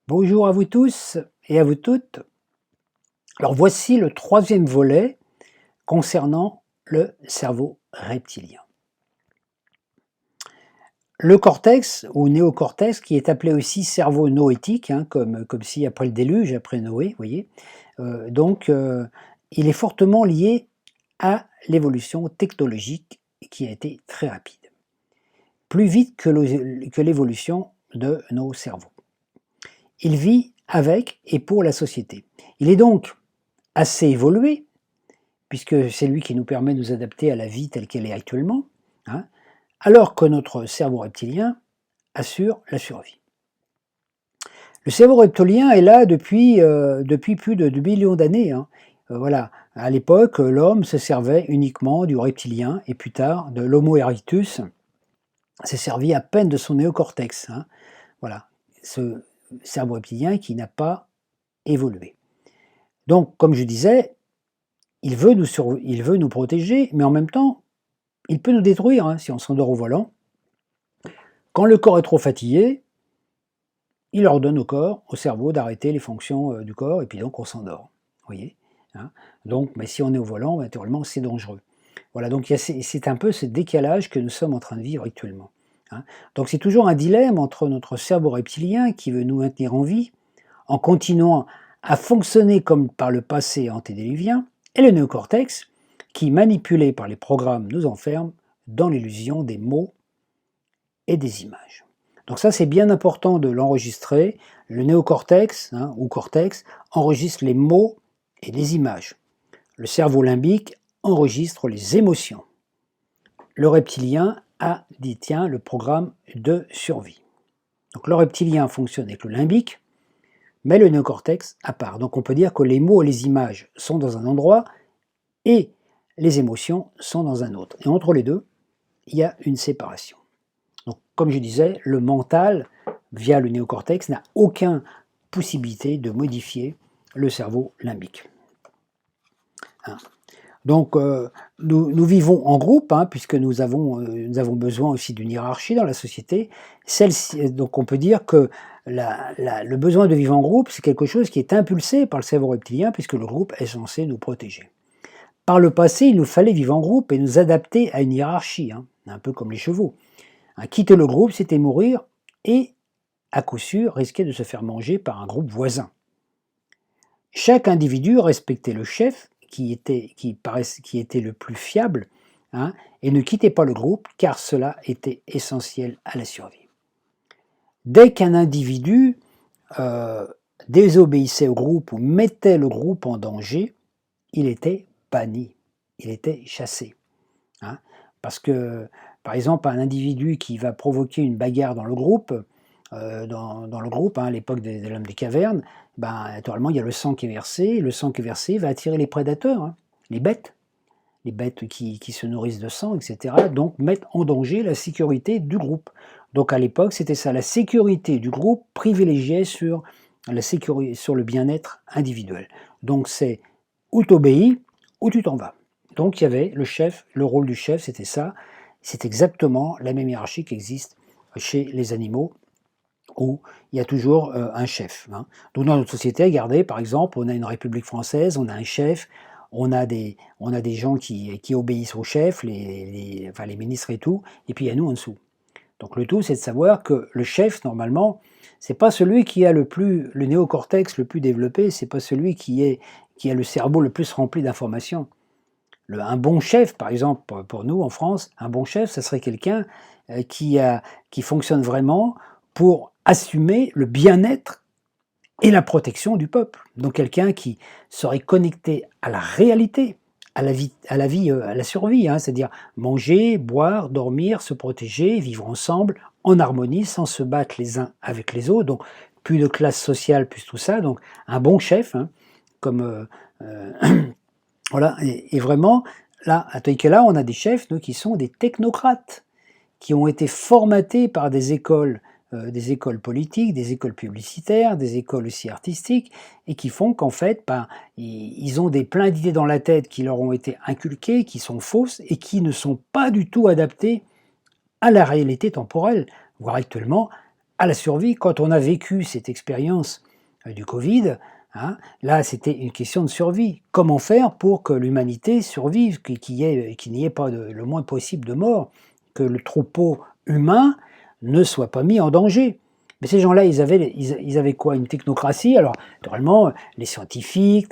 Bonjour à vous tous et à vous toutes. Alors voici le troisième volet concernant le cerveau reptilien. Le cortex ou néocortex, qui est appelé aussi cerveau noétique, comme si après le déluge, après Noé, vous voyez, il est fortement lié à l'évolution technologique qui a été très rapide, plus vite que l'évolution de nos cerveaux. Il vit avec et pour la société. Il est donc assez évolué, puisque c'est lui qui nous permet de nous adapter à la vie telle qu'elle est actuellement, hein, alors que notre cerveau reptilien assure la survie. Le cerveau reptilien est là depuis plus de 2 millions d'années. Voilà. À l'époque, l'homme se servait uniquement du reptilien, et plus tard de l'Homo erectus s'est servi à peine de son néocortex. Voilà, ce cerveau reptilien qui n'a pas évolué. Donc, comme je disais, il veut nous protéger, mais en même temps, il peut nous détruire si on s'endort au volant. Quand le corps est trop fatigué, il ordonne au cerveau d'arrêter les fonctions du corps, et puis donc on s'endort. Vous voyez, donc, mais si on est au volant, naturellement, c'est dangereux. Voilà, donc c'est un peu ce décalage que nous sommes en train de vivre actuellement. Donc c'est toujours un dilemme entre notre cerveau reptilien qui veut nous maintenir en vie, en continuant à fonctionner comme par le passé antédiluvien, et le néocortex, qui, manipulé par les programmes, nous enferme dans l'illusion des mots et des images. Donc ça, c'est bien important de l'enregistrer. Le néocortex, ou cortex, enregistre les mots et les images. Le cerveau limbique enregistre les émotions. Le reptilien détient le programme de survie. Donc le reptilien fonctionne avec le limbique, mais le néocortex à part. Donc on peut dire que les mots et les images sont dans un endroit et les émotions sont dans un autre. Et entre les deux, il y a une séparation. Donc comme je disais, le mental, via le néocortex, n'a aucune possibilité de modifier le cerveau limbique. Donc nous vivons en groupe, puisque nous avons besoin aussi d'une hiérarchie dans la société. Donc on peut dire que le besoin de vivre en groupe, c'est quelque chose qui est impulsé par le cerveau reptilien, puisque le groupe est censé nous protéger. Par le passé, il nous fallait vivre en groupe et nous adapter à une hiérarchie, un peu comme les chevaux. Quitter le groupe, c'était mourir et, à coup sûr, risquer de se faire manger par un groupe voisin. Chaque individu respectait le chef, qui était le plus fiable, et ne quittait pas le groupe, car cela était essentiel à la survie. Dès qu'un individu désobéissait au groupe ou mettait le groupe en danger, il était banni, il était chassé. Parce que, par exemple, un individu qui va provoquer une bagarre dans le groupe, à l'époque de l'homme des cavernes, naturellement, il y a le sang qui est versé, et le sang qui est versé va attirer les prédateurs, les bêtes qui se nourrissent de sang, etc., donc mettent en danger la sécurité du groupe. Donc à l'époque, c'était ça, la sécurité du groupe privilégiée sur le bien-être individuel. Donc c'est ou t'obéis, ou tu t'en vas. Donc il y avait le chef, le rôle du chef, c'était ça. C'est exactement la même hiérarchie qui existe chez les animaux, où il y a toujours un chef. Donc dans notre société, regardez, par exemple, on a une République française, on a un chef, on a des gens qui obéissent au chef, les ministres et tout, et puis il y a nous en dessous. Donc le tout, c'est de savoir que le chef, normalement, c'est pas celui qui a le néocortex le plus développé, c'est pas celui qui a le cerveau le plus rempli d'informations. Un bon chef, par exemple, pour nous en France, un bon chef, ça serait quelqu'un qui fonctionne vraiment pour assumer le bien-être et la protection du peuple. Donc quelqu'un qui serait connecté à la réalité, à la survie, c'est-à-dire manger, boire, dormir, se protéger, vivre ensemble, en harmonie, sans se battre les uns avec les autres. Donc plus de classe sociale, plus tout ça. Donc un bon chef, voilà, et vraiment, là, à Toykela, on a des chefs qui sont des technocrates, qui ont été formatés par des écoles politiques, des écoles publicitaires, des écoles aussi artistiques, et qui font qu'en fait, ils ont plein d'idées dans la tête qui leur ont été inculquées, qui sont fausses, et qui ne sont pas du tout adaptées à la réalité temporelle, voire actuellement à la survie. Quand on a vécu cette expérience du Covid, hein, là c'était une question de survie. Comment faire pour que l'humanité survive, qu'il n'y ait pas le moins possible de morts, que le troupeau humain ne soit pas mis en danger. Mais ces gens-là, ils avaient quoi? Une technocratie. Alors, naturellement, les scientifiques,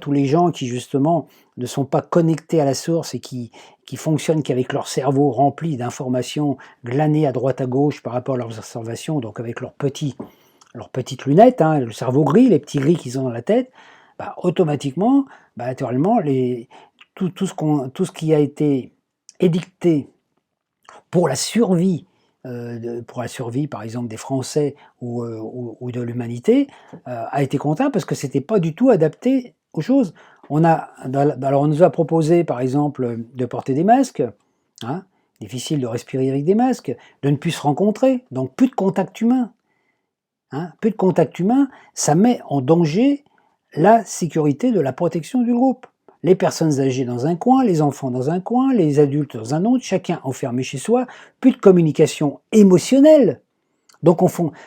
tous les gens qui, justement, ne sont pas connectés à la source et qui fonctionnent qu'avec leur cerveau rempli d'informations glanées à droite à gauche par rapport à leurs observations, donc avec leurs petites lunettes, hein, le cerveau gris, les petits gris qu'ils ont dans la tête, bah, automatiquement, bah, naturellement, tout ce qui a été édicté pour la survie, par exemple des Français ou de l'humanité, a été contraint parce que c'était pas du tout adapté aux choses. Alors on nous a proposé par exemple de porter des masques, hein, difficile de respirer avec des masques, de ne plus se rencontrer, donc plus de contact humain. Hein, plus de contact humain, ça met en danger la sécurité de la protection du groupe. Les personnes âgées dans un coin, les enfants dans un coin, les adultes dans un autre, chacun enfermé chez soi, plus de communication émotionnelle. Donc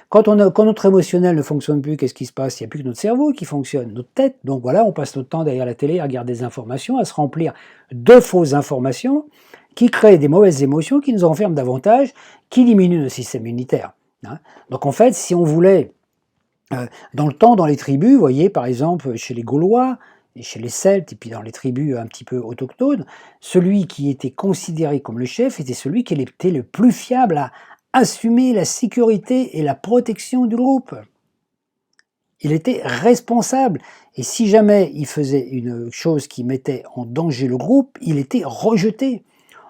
quand notre émotionnel ne fonctionne plus, qu'est-ce qui se passe? Il n'y a plus que notre cerveau qui fonctionne, notre tête. Donc voilà, on passe notre temps derrière la télé à regarder des informations, à se remplir de fausses informations qui créent des mauvaises émotions, qui nous enferment davantage, qui diminuent notre système immunitaire. Hein. Donc en fait, si on voulait, dans le temps, dans les tribus, vous voyez, par exemple, chez les Gaulois, et chez les Celtes, et puis dans les tribus un petit peu autochtones, celui qui était considéré comme le chef était celui qui était le plus fiable à assumer la sécurité et la protection du groupe. Il était responsable, et si jamais il faisait une chose qui mettait en danger le groupe, il était rejeté.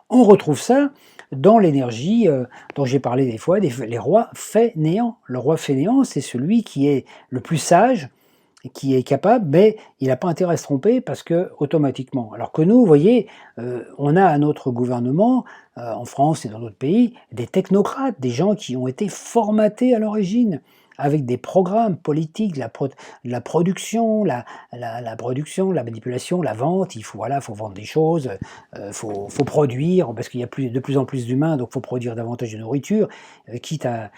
On retrouve ça dans l'énergie dont j'ai parlé des fois, les rois fainéants. Le roi fainéant, c'est celui qui est le plus sage, qui est capable, mais il n'a pas intérêt à se tromper parce que automatiquement. Alors que nous, vous voyez, on a à notre gouvernement, en France et dans d'autres pays, des technocrates, des gens qui ont été formatés à l'origine, avec des programmes politiques, la production, la manipulation, la vente. Faut vendre des choses, faut produire parce qu'il y a de plus en plus d'humains, donc faut produire davantage de nourriture, quitte à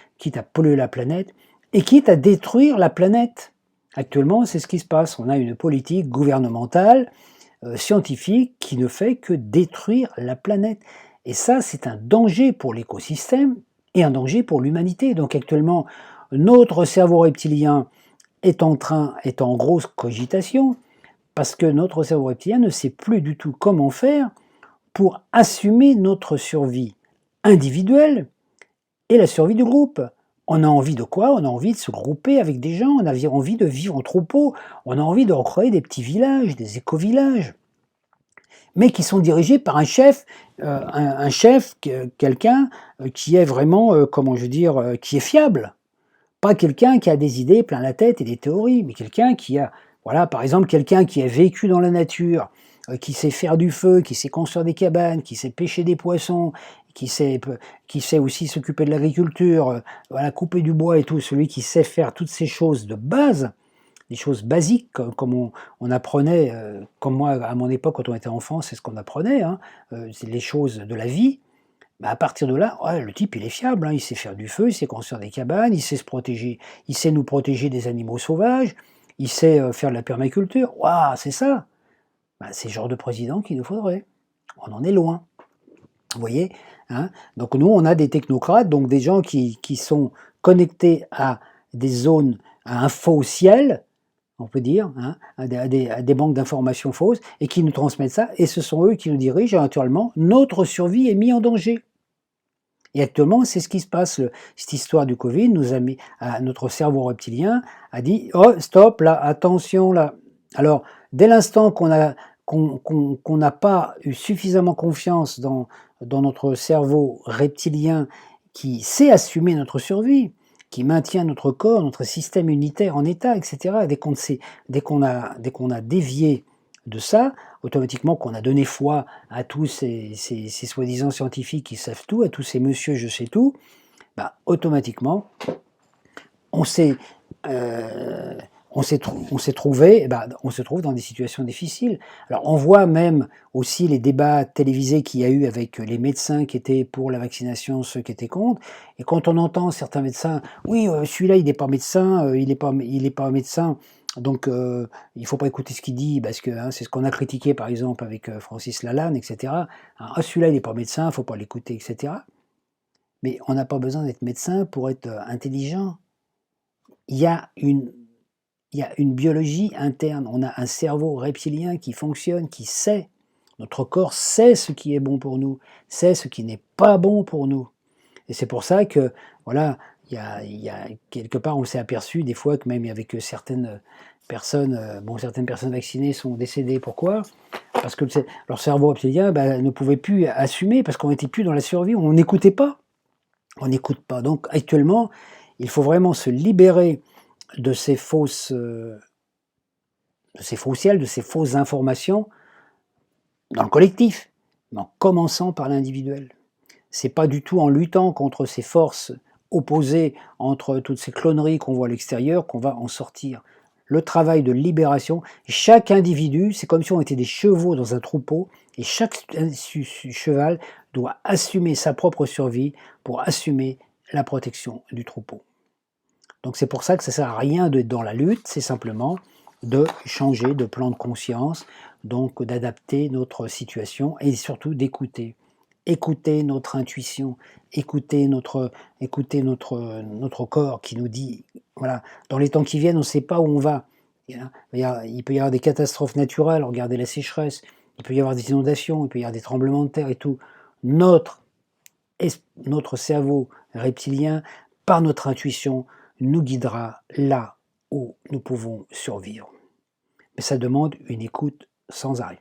polluer la planète et quitte à détruire la planète. Actuellement, c'est ce qui se passe. On a une politique gouvernementale, scientifique, qui ne fait que détruire la planète. Et ça, c'est un danger pour l'écosystème et un danger pour l'humanité. Donc actuellement, notre cerveau reptilien est en grosse cogitation, parce que notre cerveau reptilien ne sait plus du tout comment faire pour assumer notre survie individuelle et la survie du groupe. On a envie de quoi? On a envie de se grouper avec des gens, on a envie de vivre en troupeau, on a envie de recréer des petits villages, des éco-villages, mais qui sont dirigés par un chef, quelqu'un qui est vraiment, qui est fiable. Pas quelqu'un qui a des idées plein la tête et des théories, mais quelqu'un qui a, voilà, par exemple, quelqu'un qui a vécu dans la nature, qui sait faire du feu, qui sait construire des cabanes, qui sait pêcher des poissons, qui sait aussi s'occuper de l'agriculture, voilà, couper du bois et tout, celui qui sait faire toutes ces choses de base, des choses basiques, comme on apprenait, comme moi, à mon époque, quand on était enfant, c'est ce qu'on apprenait, hein, c'est les choses de la vie. Bah, à partir de là, ouais, le type il est fiable, hein, il sait faire du feu, il sait construire des cabanes, il sait se protéger, il sait nous protéger des animaux sauvages, il sait faire de la permaculture. Waouh, c'est ça. Bah, c'est le genre de président qu'il nous faudrait. On en est loin. Vous voyez, hein. Donc nous, on a des technocrates, donc des gens qui sont connectés à des zones, à un faux ciel, on peut dire, hein, à des banques d'informations fausses, et qui nous transmettent ça, et ce sont eux qui nous dirigent, et naturellement, notre survie est mise en danger. Et actuellement, c'est ce qui se passe. Cette histoire du Covid nous a mis, notre cerveau reptilien a dit « Oh, stop, là, attention, là ». Alors, dès l'instant qu'on n'a pas eu suffisamment confiance dans notre cerveau reptilien qui sait assumer notre survie, qui maintient notre corps, notre système immunitaire en état, etc., dès qu'on a dévié de ça, automatiquement qu'on a donné foi à tous ces soi-disant scientifiques qui savent tout, à tous ces monsieur je sais tout, bah, automatiquement, on s'est on s'est trouvé, on se trouve dans des situations difficiles. Alors on voit même aussi les débats télévisés qu'il y a eu avec les médecins qui étaient pour la vaccination, ceux qui étaient contre. Et quand on entend certains médecins, oui, celui-là il n'est pas médecin, il est pas médecin, donc il faut pas écouter ce qu'il dit parce que c'est ce qu'on a critiqué par exemple avec Francis Lalanne, etc. Ah, celui-là il n'est pas médecin, il faut pas l'écouter, etc. Mais on n'a pas besoin d'être médecin pour être intelligent. Il y a une Il y a une biologie interne, on a un cerveau reptilien qui fonctionne, qui sait. Notre corps sait ce qui est bon pour nous, sait ce qui n'est pas bon pour nous. Et c'est pour ça que, voilà, il y a quelque part, on s'est aperçu des fois que même avec certaines personnes vaccinées sont décédées. Pourquoi? Parce que leur cerveau reptilien ne pouvait plus assumer, parce qu'on n'était plus dans la survie, on n'écoutait pas. On n'écoute pas. Donc actuellement, il faut vraiment se libérer de ces fausses informations dans le collectif, mais en commençant par l'individuel. C'est pas du tout en luttant contre ces forces opposées, entre toutes ces cloneries qu'on voit à l'extérieur, qu'on va en sortir. Le travail de libération, chaque individu, c'est comme si on était des chevaux dans un troupeau, et chaque cheval doit assumer sa propre survie pour assumer la protection du troupeau. Donc c'est pour ça que ça ne sert à rien d'être dans la lutte, c'est simplement de changer de plan de conscience, donc d'adapter notre situation et surtout d'écouter. Écouter notre intuition, écouter notre corps qui nous dit, voilà, dans les temps qui viennent, on ne sait pas où on va. Il peut y avoir des catastrophes naturelles, regardez la sécheresse, il peut y avoir des inondations, il peut y avoir des tremblements de terre et tout. Notre cerveau reptilien, par notre intuition, nous guidera là où nous pouvons survivre. Mais ça demande une écoute sans arrêt.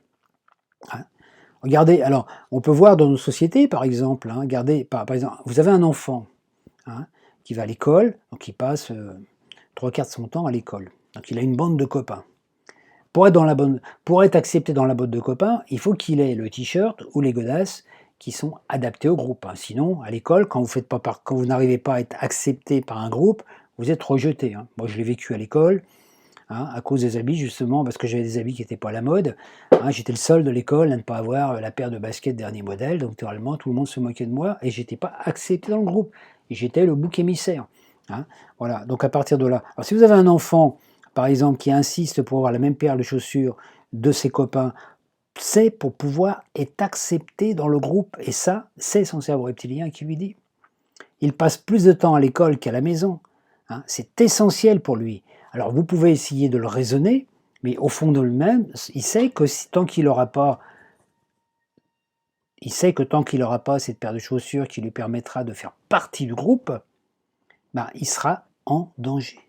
Regardez, alors, on peut voir dans nos sociétés, par exemple, regardez, par exemple, vous avez un enfant qui va à l'école, donc il passe 3/4 de son temps à l'école. Donc il a une bande de copains. Pour être accepté dans la bande de copains, il faut qu'il ait le t-shirt ou les godasses qui sont adaptés au groupe. Sinon, à l'école, quand vous n'arrivez pas à être accepté par un groupe, vous êtes rejeté. Moi, je l'ai vécu à l'école, à cause des habits, justement, parce que j'avais des habits qui n'étaient pas à la mode. J'étais le seul de l'école à ne pas avoir la paire de baskets dernier modèle, donc naturellement, tout le monde se moquait de moi, et j'étais pas accepté dans le groupe. Et j'étais le bouc émissaire. Voilà, donc à partir de là. Alors si vous avez un enfant, par exemple, qui insiste pour avoir la même paire de chaussures de ses copains, c'est pour pouvoir être accepté dans le groupe. Et ça, c'est son cerveau reptilien qui lui dit. Il passe plus de temps à l'école qu'à la maison. C'est essentiel pour lui. Alors vous pouvez essayer de le raisonner, mais au fond de lui-même, il sait que tant qu'il n'aura pas cette paire de chaussures qui lui permettra de faire partie du groupe, il sera en danger.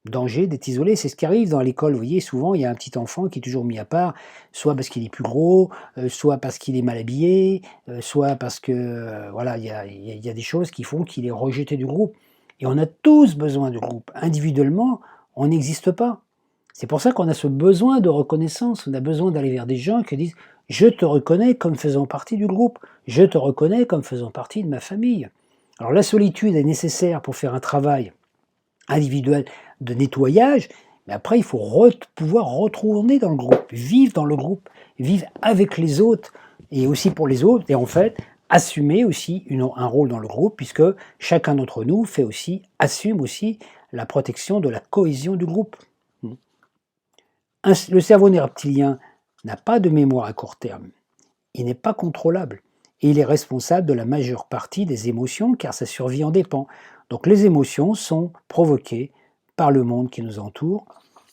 Danger d'être isolé, c'est ce qui arrive dans l'école. Vous voyez, souvent, il y a un petit enfant qui est toujours mis à part, soit parce qu'il est plus gros, soit parce qu'il est mal habillé, soit parce que, voilà, il y a des choses qui font qu'il est rejeté du groupe. Et on a tous besoin du groupe. Individuellement, on n'existe pas. C'est pour ça qu'on a ce besoin de reconnaissance. On a besoin d'aller vers des gens qui disent « Je te reconnais comme faisant partie du groupe. Je te reconnais comme faisant partie de ma famille. » Alors la solitude est nécessaire pour faire un travail individuel de nettoyage, mais après il faut pouvoir retourner dans le groupe, vivre dans le groupe, vivre avec les autres, et aussi pour les autres, et en fait assumer aussi un rôle dans le groupe, puisque chacun d'entre nous assume aussi la protection de la cohésion du groupe. Le cerveau reptilien n'a pas de mémoire à court terme, il n'est pas contrôlable, et il est responsable de la majeure partie des émotions, car sa survie en dépend. Donc les émotions sont provoquées par le monde qui nous entoure,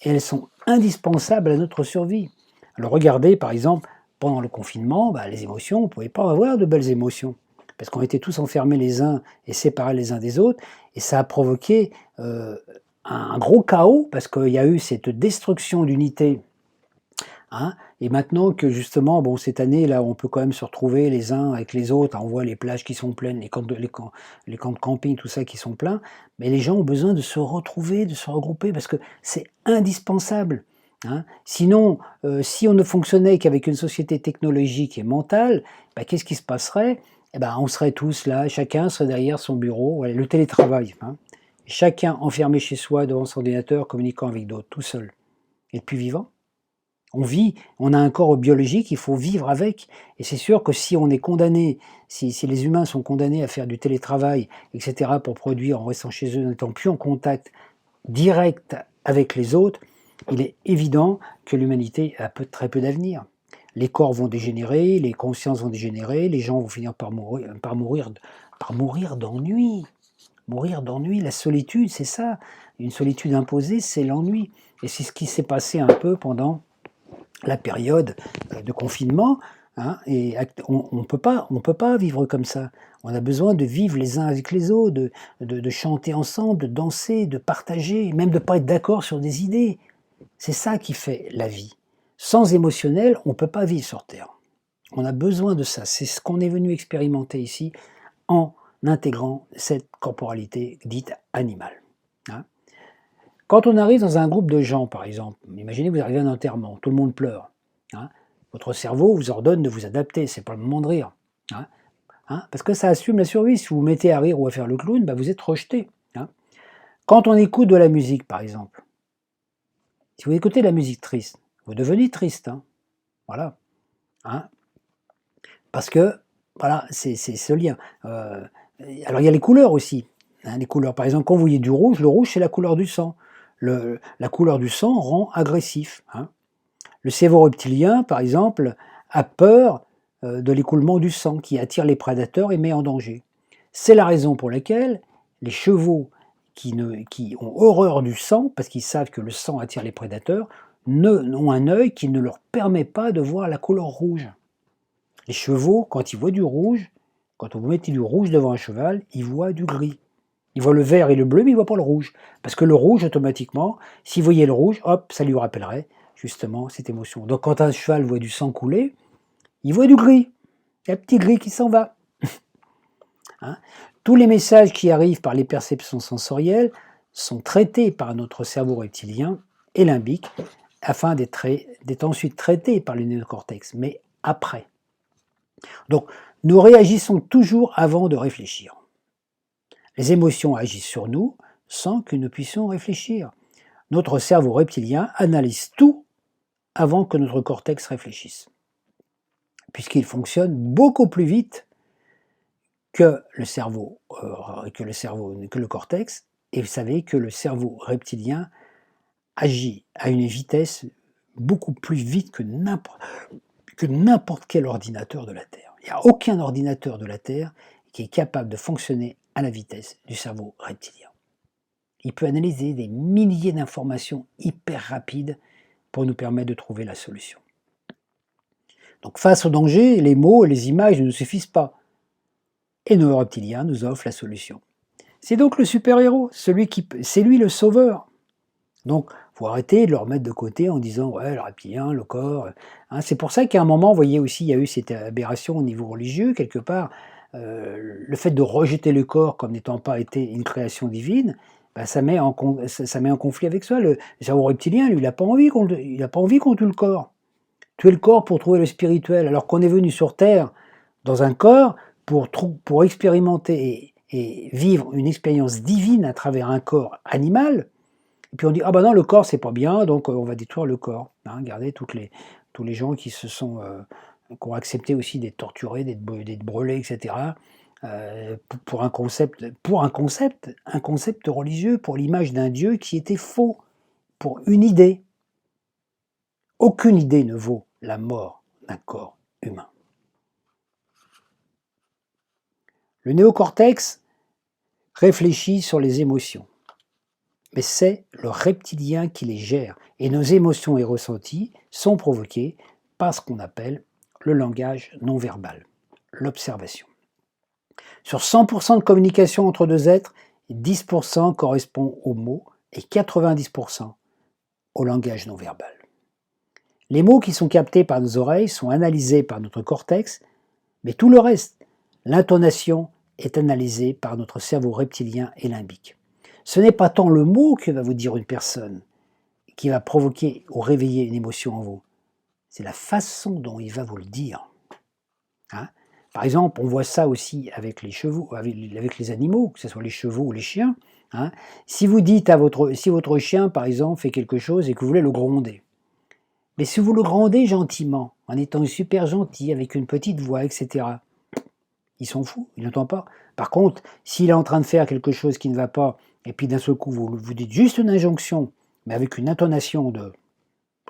et elles sont indispensables à notre survie. Alors regardez, par exemple, pendant le confinement, les émotions, on ne pouvait pas avoir de belles émotions, parce qu'on était tous enfermés les uns et séparés les uns des autres, et ça a provoqué un gros chaos, parce qu'il y a eu cette destruction d'unité. Et maintenant que justement, cette année, là, on peut quand même se retrouver les uns avec les autres, on voit les plages qui sont pleines, les camps de camping, tout ça qui sont pleins, mais les gens ont besoin de se retrouver, de se regrouper, parce que c'est indispensable. Sinon, si on ne fonctionnait qu'avec une société technologique et mentale, qu'est-ce qui se passerait? On serait tous là, chacun serait derrière son bureau, le télétravail. chacun enfermé chez soi devant son ordinateur, communiquant avec d'autres, tout seul. Et puis vivant. On vit, on a un corps biologique, il faut vivre avec. Et c'est sûr que si on est condamné, si les humains sont condamnés à faire du télétravail, etc., pour produire en restant chez eux, n'étant plus en contact direct avec les autres, il est évident que l'humanité a très peu d'avenir. Les corps vont dégénérer, les consciences vont dégénérer, les gens vont finir par mourir d'ennui. Mourir d'ennui, la solitude, c'est ça. Une solitude imposée, c'est l'ennui. Et c'est ce qui s'est passé un peu pendant la période de confinement. Hein, et on ne peut pas vivre comme ça. On a besoin de vivre les uns avec les autres, de chanter ensemble, de danser, de partager, même de ne pas être d'accord sur des idées. C'est ça qui fait la vie. Sans émotionnel, on ne peut pas vivre sur Terre. On a besoin de ça. C'est ce qu'on est venu expérimenter ici en intégrant cette corporalité dite animale. Hein. Quand on arrive dans un groupe de gens, par exemple, imaginez que vous arrivez à un enterrement, tout le monde pleure. Hein. Votre cerveau vous ordonne de vous adapter, c'est pas le moment de rire. Hein. Hein, parce que ça assume la survie. Si vous vous mettez à rire ou à faire le clown, bah vous êtes rejeté. Hein. Quand on écoute de la musique, par exemple, si vous écoutez de la musique triste, vous devenez triste. Hein. Voilà. Hein. Parce que, voilà, c'est ce lien. Alors il y a les couleurs aussi. Hein, les couleurs, par exemple, quand vous voyez du rouge, le rouge c'est la couleur du sang. La couleur du sang rend agressif. Hein. Le cerveau reptilien, par exemple, a peur de l'écoulement du sang qui attire les prédateurs et met en danger. C'est la raison pour laquelle les chevaux qui ont horreur du sang, parce qu'ils savent que le sang attire les prédateurs, ont un œil qui ne leur permet pas de voir la couleur rouge. Les chevaux, quand ils voient du rouge, quand vous mettez du rouge devant un cheval, ils voient du gris. Ils voient le vert et le bleu, mais ils ne voient pas le rouge. Parce que le rouge, automatiquement, s'ils voyaient le rouge, hop, ça lui rappellerait justement cette émotion. Donc quand un cheval voit du sang couler, il voit du gris. Il y a un petit gris qui s'en va. Hein. Tous les messages qui arrivent par les perceptions sensorielles sont traités par notre cerveau reptilien et limbique afin d'être ensuite traités par le néocortex, mais après. Donc, nous réagissons toujours avant de réfléchir. Les émotions agissent sur nous sans que nous puissions réfléchir. Notre cerveau reptilien analyse tout avant que notre cortex réfléchisse, puisqu'il fonctionne beaucoup plus vite que le cortex, et vous savez que le cerveau reptilien agit à une vitesse beaucoup plus vite que n'importe quel ordinateur de la Terre. Il n'y a aucun ordinateur de la Terre qui est capable de fonctionner à la vitesse du cerveau reptilien. Il peut analyser des milliers d'informations hyper rapides pour nous permettre de trouver la solution. Donc face au danger, les mots et les images ne nous suffisent pas. Et nos reptiliens nous offrent la solution. C'est donc le super-héros, c'est lui le sauveur. Donc, il faut arrêter de le remettre de côté en disant « ouais, le reptilien, le corps... » Hein, c'est pour ça qu'à un moment, vous voyez aussi, il y a eu cette aberration au niveau religieux, quelque part. Le fait de rejeter le corps comme n'étant pas été une création divine, ben, ça met en conflit avec soi. Le cerveau reptilien, lui, il n'a pas envie qu'on tue le corps. Tuer le corps pour trouver le spirituel, alors qu'on est venu sur Terre, dans un corps, pour expérimenter et vivre une expérience divine à travers un corps animal. Et puis on dit, ah ben non, le corps c'est pas bien, donc on va détruire le corps. Hein, regardez tous les gens qui ont accepté aussi d'être torturés, d'être brûlés, etc. Pour un concept religieux, pour l'image d'un Dieu qui était faux, pour une idée. Aucune idée ne vaut la mort d'un corps humain. Le néocortex réfléchit sur les émotions. Mais c'est le reptilien qui les gère, et nos émotions et ressentis sont provoqués par ce qu'on appelle le langage non verbal, l'observation. Sur 100% de communication entre deux êtres, 10% correspond aux mots et 90% au langage non verbal. Les mots qui sont captés par nos oreilles sont analysés par notre cortex, mais tout le reste, l'intonation est analysée par notre cerveau reptilien et limbique. Ce n'est pas tant le mot que va vous dire une personne, qui va provoquer ou réveiller une émotion en vous. C'est la façon dont il va vous le dire. Hein? Par exemple, on voit ça aussi avec les chevaux, avec les animaux, que ce soit les chevaux ou les chiens. Hein. Si vous dites si votre chien, par exemple, fait quelque chose et que vous voulez le gronder, mais si vous le grondez gentiment, en étant super gentil, avec une petite voix, etc., il s'en fout, il n'entend pas. Par contre, s'il est en train de faire quelque chose qui ne va pas, et puis d'un seul coup, vous dites juste une injonction, mais avec une intonation de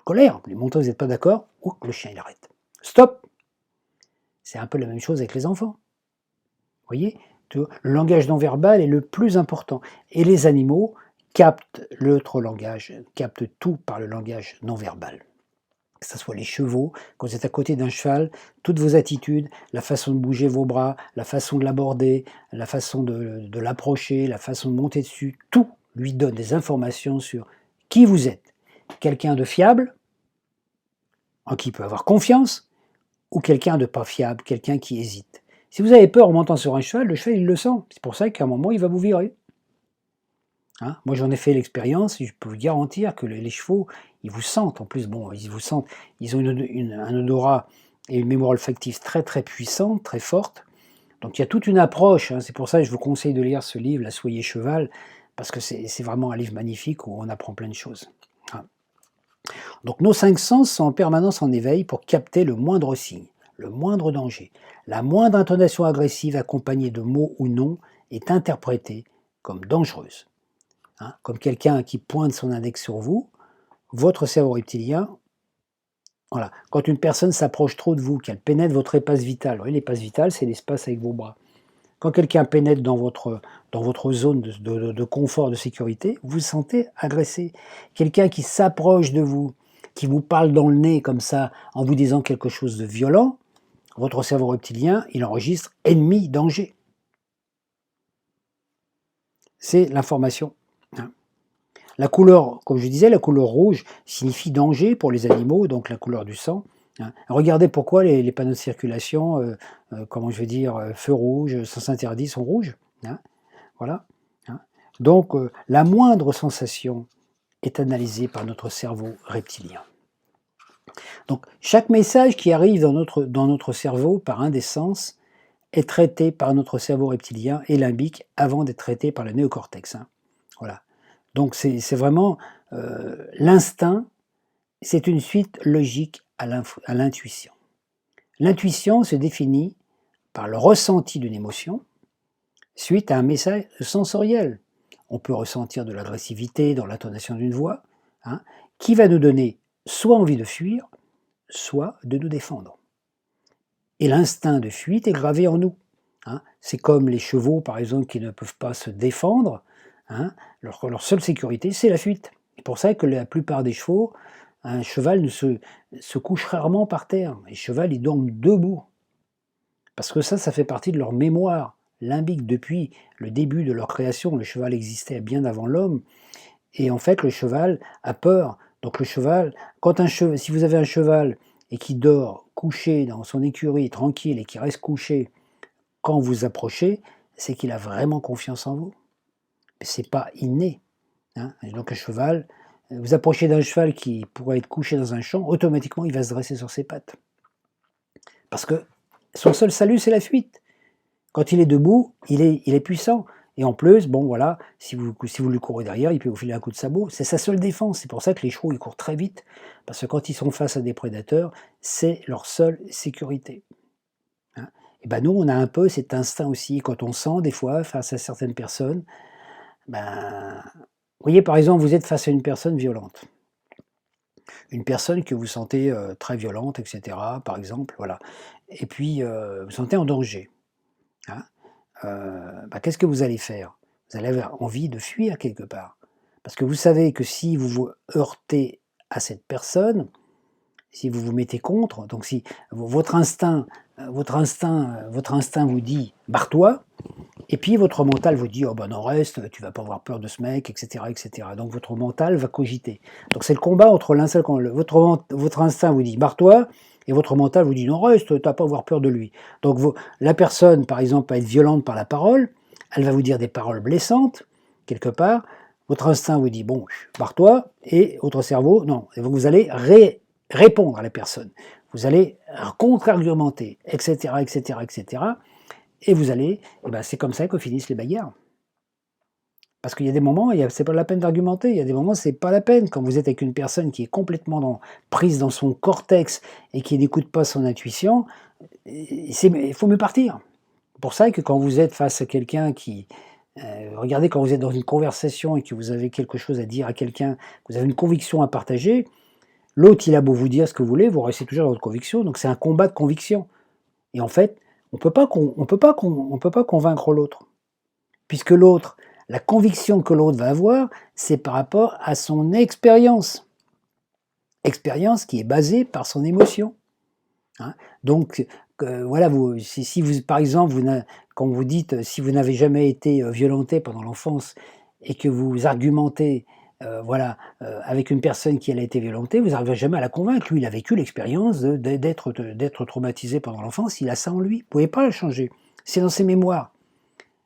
colère, les montants, vous n'êtes pas d'accord, le chien, il arrête. Stop! C'est un peu la même chose avec les enfants. Vous voyez? Le langage non verbal est le plus important. Et les animaux captent l'autre langage, captent tout par le langage non verbal. Que ce soit les chevaux, quand vous êtes à côté d'un cheval, toutes vos attitudes, la façon de bouger vos bras, la façon de l'aborder, la façon de l'approcher, la façon de monter dessus, tout lui donne des informations sur qui vous êtes. Quelqu'un de fiable, en qui il peut avoir confiance, ou quelqu'un de pas fiable, quelqu'un qui hésite. Si vous avez peur en montant sur un cheval, le cheval il le sent. C'est pour ça qu'à un moment il va vous virer. Hein, moi j'en ai fait l'expérience et je peux vous garantir que les chevaux, ils vous sentent. En plus, bon, ils vous sentent, ils ont un odorat et une mémoire olfactive très très puissante, très forte. Donc il y a toute une approche, hein, c'est pour ça que je vous conseille de lire ce livre, La Soyez Cheval, parce que c'est vraiment un livre magnifique où on apprend plein de choses. Hein. Donc nos 5 sens sont en permanence en éveil pour capter le moindre signe, le moindre danger. La moindre intonation agressive accompagnée de mots ou noms est interprétée comme dangereuse. Hein, comme quelqu'un qui pointe son index sur vous, votre cerveau reptilien, voilà, quand une personne s'approche trop de vous, qu'elle pénètre votre espace vital, vous voyez, l'espace vital, c'est l'espace avec vos bras. Quand quelqu'un pénètre dans votre zone de confort, de sécurité, vous vous sentez agressé. Quelqu'un qui s'approche de vous, qui vous parle dans le nez comme ça, en vous disant quelque chose de violent, votre cerveau reptilien, il enregistre ennemi, danger. C'est l'information. Hein. La couleur, comme je disais, la couleur rouge signifie danger pour les animaux, donc la couleur du sang. Hein. Regardez pourquoi les panneaux de circulation, comment je veux dire, feu rouge, sens interdit sont rouges. Hein. Voilà. Hein. Donc la moindre sensation est analysée par notre cerveau reptilien. Donc chaque message qui arrive dans notre cerveau par un des sens est traité par notre cerveau reptilien et limbique avant d'être traité par le néocortex. Hein. Voilà. Donc c'est vraiment l'instinct, c'est une suite logique à l'intuition. L'intuition se définit par le ressenti d'une émotion suite à un message sensoriel. On peut ressentir de l'agressivité dans l'intonation d'une voix, hein, qui va nous donner soit envie de fuir, soit de nous défendre. Et l'instinct de fuite est gravé en nous. Hein. C'est comme les chevaux, par exemple, qui ne peuvent pas se défendre. Hein. Leur seule sécurité, c'est la fuite. C'est pour ça que la plupart des chevaux, un cheval se couche rarement par terre. Les chevaux, ils dorment debout. Parce que ça fait partie de leur mémoire limbique. Depuis le début de leur création, le cheval existait bien avant l'homme. Et en fait, le cheval a peur. Donc le cheval, si vous avez un cheval et qui dort couché dans son écurie, tranquille, et qui reste couché quand vous approchez, c'est qu'il a vraiment confiance en vous. C'est pas inné. Hein. Donc un cheval, vous approchez d'un cheval qui pourrait être couché dans un champ, automatiquement il va se dresser sur ses pattes. Parce que son seul salut, c'est la fuite. Quand il est debout, il est puissant. Et en plus, bon voilà, si vous lui courez derrière, il peut vous filer un coup de sabot. C'est sa seule défense. C'est pour ça que les chevaux, ils courent très vite. Parce que quand ils sont face à des prédateurs, c'est leur seule sécurité. Hein. Et ben nous, on a un peu cet instinct aussi. Quand on sent, des fois, face à certaines personnes, ben, vous voyez, par exemple, vous êtes face à une personne violente. Une personne que vous sentez très violente, etc., par exemple, voilà. Et puis, vous sentez en danger. Hein. Qu'est-ce que vous allez faire? Vous allez avoir envie de fuir quelque part. Parce que vous savez que si vous vous heurtez à cette personne, si vous vous mettez contre, donc si votre instinct vous dit barre-toi, et puis votre mental vous dit oh ben non reste, tu vas pas avoir peur de ce mec, etc., etc. Donc votre mental va cogiter. Donc c'est le combat entre l'instinct, votre instinct vous dit barre-toi, et votre mental vous dit non reste, tu vas pas avoir peur de lui. Donc la personne par exemple va être violente par la parole, elle va vous dire des paroles blessantes quelque part. Votre instinct vous dit bon barre-toi, et votre cerveau non. Et donc vous allez répondre à la personne. Vous allez contre-argumenter, etc., etc., etc. Et vous allez, et ben c'est comme ça que finissent les bagarres. Parce qu'il y a des moments, c'est pas la peine d'argumenter, il y a des moments, c'est pas la peine. Quand vous êtes avec une personne qui est complètement prise dans son cortex et qui n'écoute pas son intuition, il faut mieux partir. C'est pour ça que quand vous êtes face à quelqu'un qui... regardez, quand vous êtes dans une conversation et que vous avez quelque chose à dire à quelqu'un, que vous avez une conviction à partager, l'autre, il a beau vous dire ce que vous voulez, vous restez toujours dans votre conviction, donc c'est un combat de conviction. Et en fait, on peut pas convaincre l'autre, puisque l'autre, la conviction que l'autre va avoir, c'est par rapport à son expérience. Expérience qui est basée par son émotion. Hein. Donc, voilà, si vous, par exemple, quand vous dites, si vous n'avez jamais été violenté pendant l'enfance et que vous argumentez avec une personne qui a été violentée, vous n'arriverez jamais à la convaincre. Lui, il a vécu l'expérience d'être traumatisé pendant l'enfance, il a ça en lui. Vous ne pouvez pas le changer. C'est dans ses mémoires.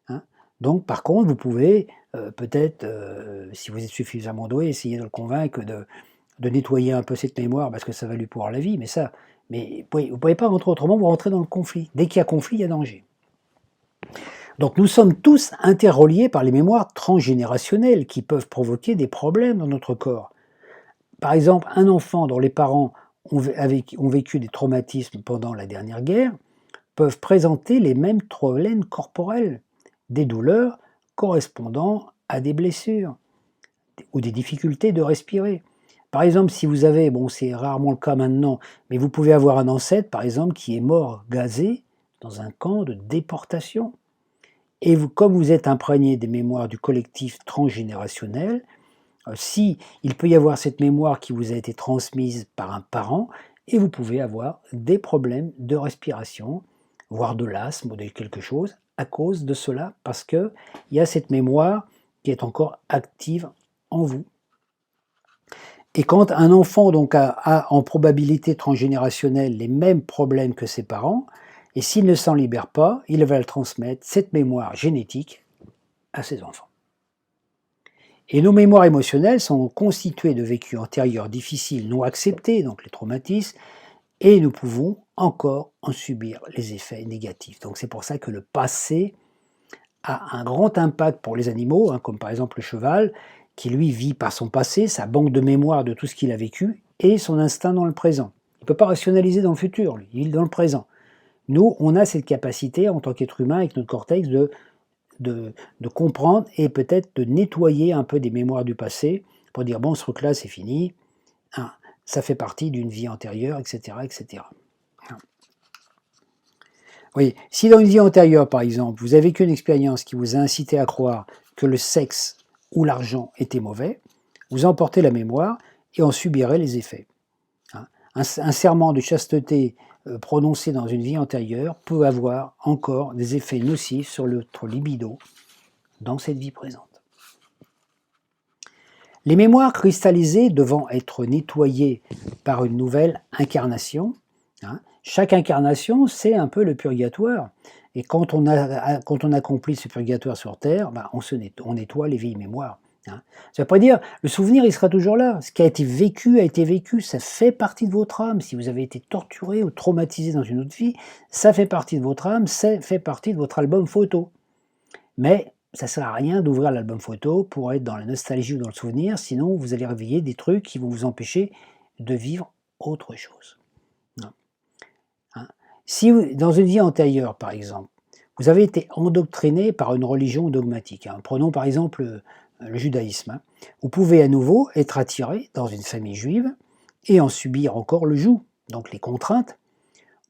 Hein. Donc, par contre, vous pouvez peut-être, si vous êtes suffisamment doué, essayer de le convaincre de nettoyer un peu cette mémoire parce que ça va lui pourrir la vie. Mais vous ne pouvez pas rentrer autrement, vous rentrez dans le conflit. Dès qu'il y a conflit, il y a danger. Donc nous sommes tous interreliés par les mémoires transgénérationnelles qui peuvent provoquer des problèmes dans notre corps. Par exemple, un enfant dont les parents ont vécu des traumatismes pendant la dernière guerre peuvent présenter les mêmes problèmes corporels, des douleurs correspondant à des blessures ou des difficultés de respirer. Par exemple, si vous avez, bon c'est rarement le cas maintenant, mais vous pouvez avoir un ancêtre par exemple qui est mort gazé dans un camp de déportation. Et comme vous êtes imprégné des mémoires du collectif transgénérationnel, il peut y avoir cette mémoire qui vous a été transmise par un parent, et vous pouvez avoir des problèmes de respiration, voire de l'asthme ou de quelque chose, à cause de cela, parce qu'il y a cette mémoire qui est encore active en vous. Et quand un enfant donc a en probabilité transgénérationnelle les mêmes problèmes que ses parents, et s'il ne s'en libère pas, il va le transmettre, cette mémoire génétique, à ses enfants. Et nos mémoires émotionnelles sont constituées de vécus antérieurs difficiles non acceptés, donc les traumatismes, et nous pouvons encore en subir les effets négatifs. Donc c'est pour ça que le passé a un grand impact pour les animaux, comme par exemple le cheval, qui lui vit par son passé, sa banque de mémoire de tout ce qu'il a vécu, et son instinct dans le présent. Il ne peut pas rationaliser dans le futur, lui, il est dans le présent. Nous, on a cette capacité, en tant qu'être humain, avec notre cortex, de comprendre et peut-être de nettoyer un peu des mémoires du passé pour dire, bon, ce truc-là, c'est fini, hein, ça fait partie d'une vie antérieure, etc. etc. Oui, si dans une vie antérieure, par exemple, vous avez vécu une expérience qui vous a incité à croire que le sexe ou l'argent était mauvais, vous emportez la mémoire et en subirez les effets. Un serment de chasteté prononcé dans une vie antérieure peut avoir encore des effets nocifs sur notre libido dans cette vie présente. Les mémoires cristallisées devant être nettoyées par une nouvelle incarnation, chaque incarnation, c'est un peu le purgatoire. Et quand on accomplit ce purgatoire sur Terre, on nettoie les vieilles mémoires. Ça ne veut pas dire, le souvenir, il sera toujours là. Ce qui a été vécu, ça fait partie de votre âme. Si vous avez été torturé ou traumatisé dans une autre vie, ça fait partie de votre âme, ça fait partie de votre album photo. Mais ça ne sert à rien d'ouvrir l'album photo pour être dans la nostalgie ou dans le souvenir, sinon vous allez réveiller des trucs qui vont vous empêcher de vivre autre chose. Si dans une vie antérieure, par exemple, vous avez été endoctriné par une religion dogmatique, prenons par exemple le judaïsme, vous pouvez à nouveau être attiré dans une famille juive et en subir encore le joug, donc les contraintes,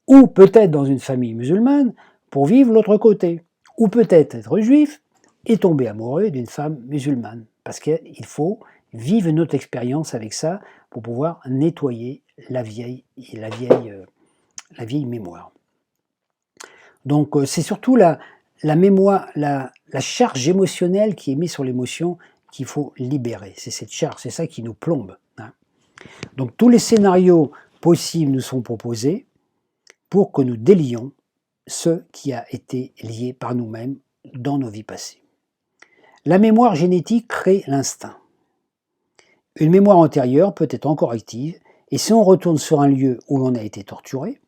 ou peut-être dans une famille musulmane pour vivre l'autre côté, ou peut-être être juif et tomber amoureux d'une femme musulmane, parce qu'il faut vivre notre expérience avec ça pour pouvoir nettoyer la vieille mémoire. Donc c'est surtout la mémoire, la charge émotionnelle qui est mise sur l'émotion qu'il faut libérer. C'est cette charge, c'est ça qui nous plombe. Donc tous les scénarios possibles nous sont proposés pour que nous délions ce qui a été lié par nous-mêmes dans nos vies passées. La mémoire génétique crée l'instinct. Une mémoire antérieure peut être encore active, et si on retourne sur un lieu où l'on a été torturé,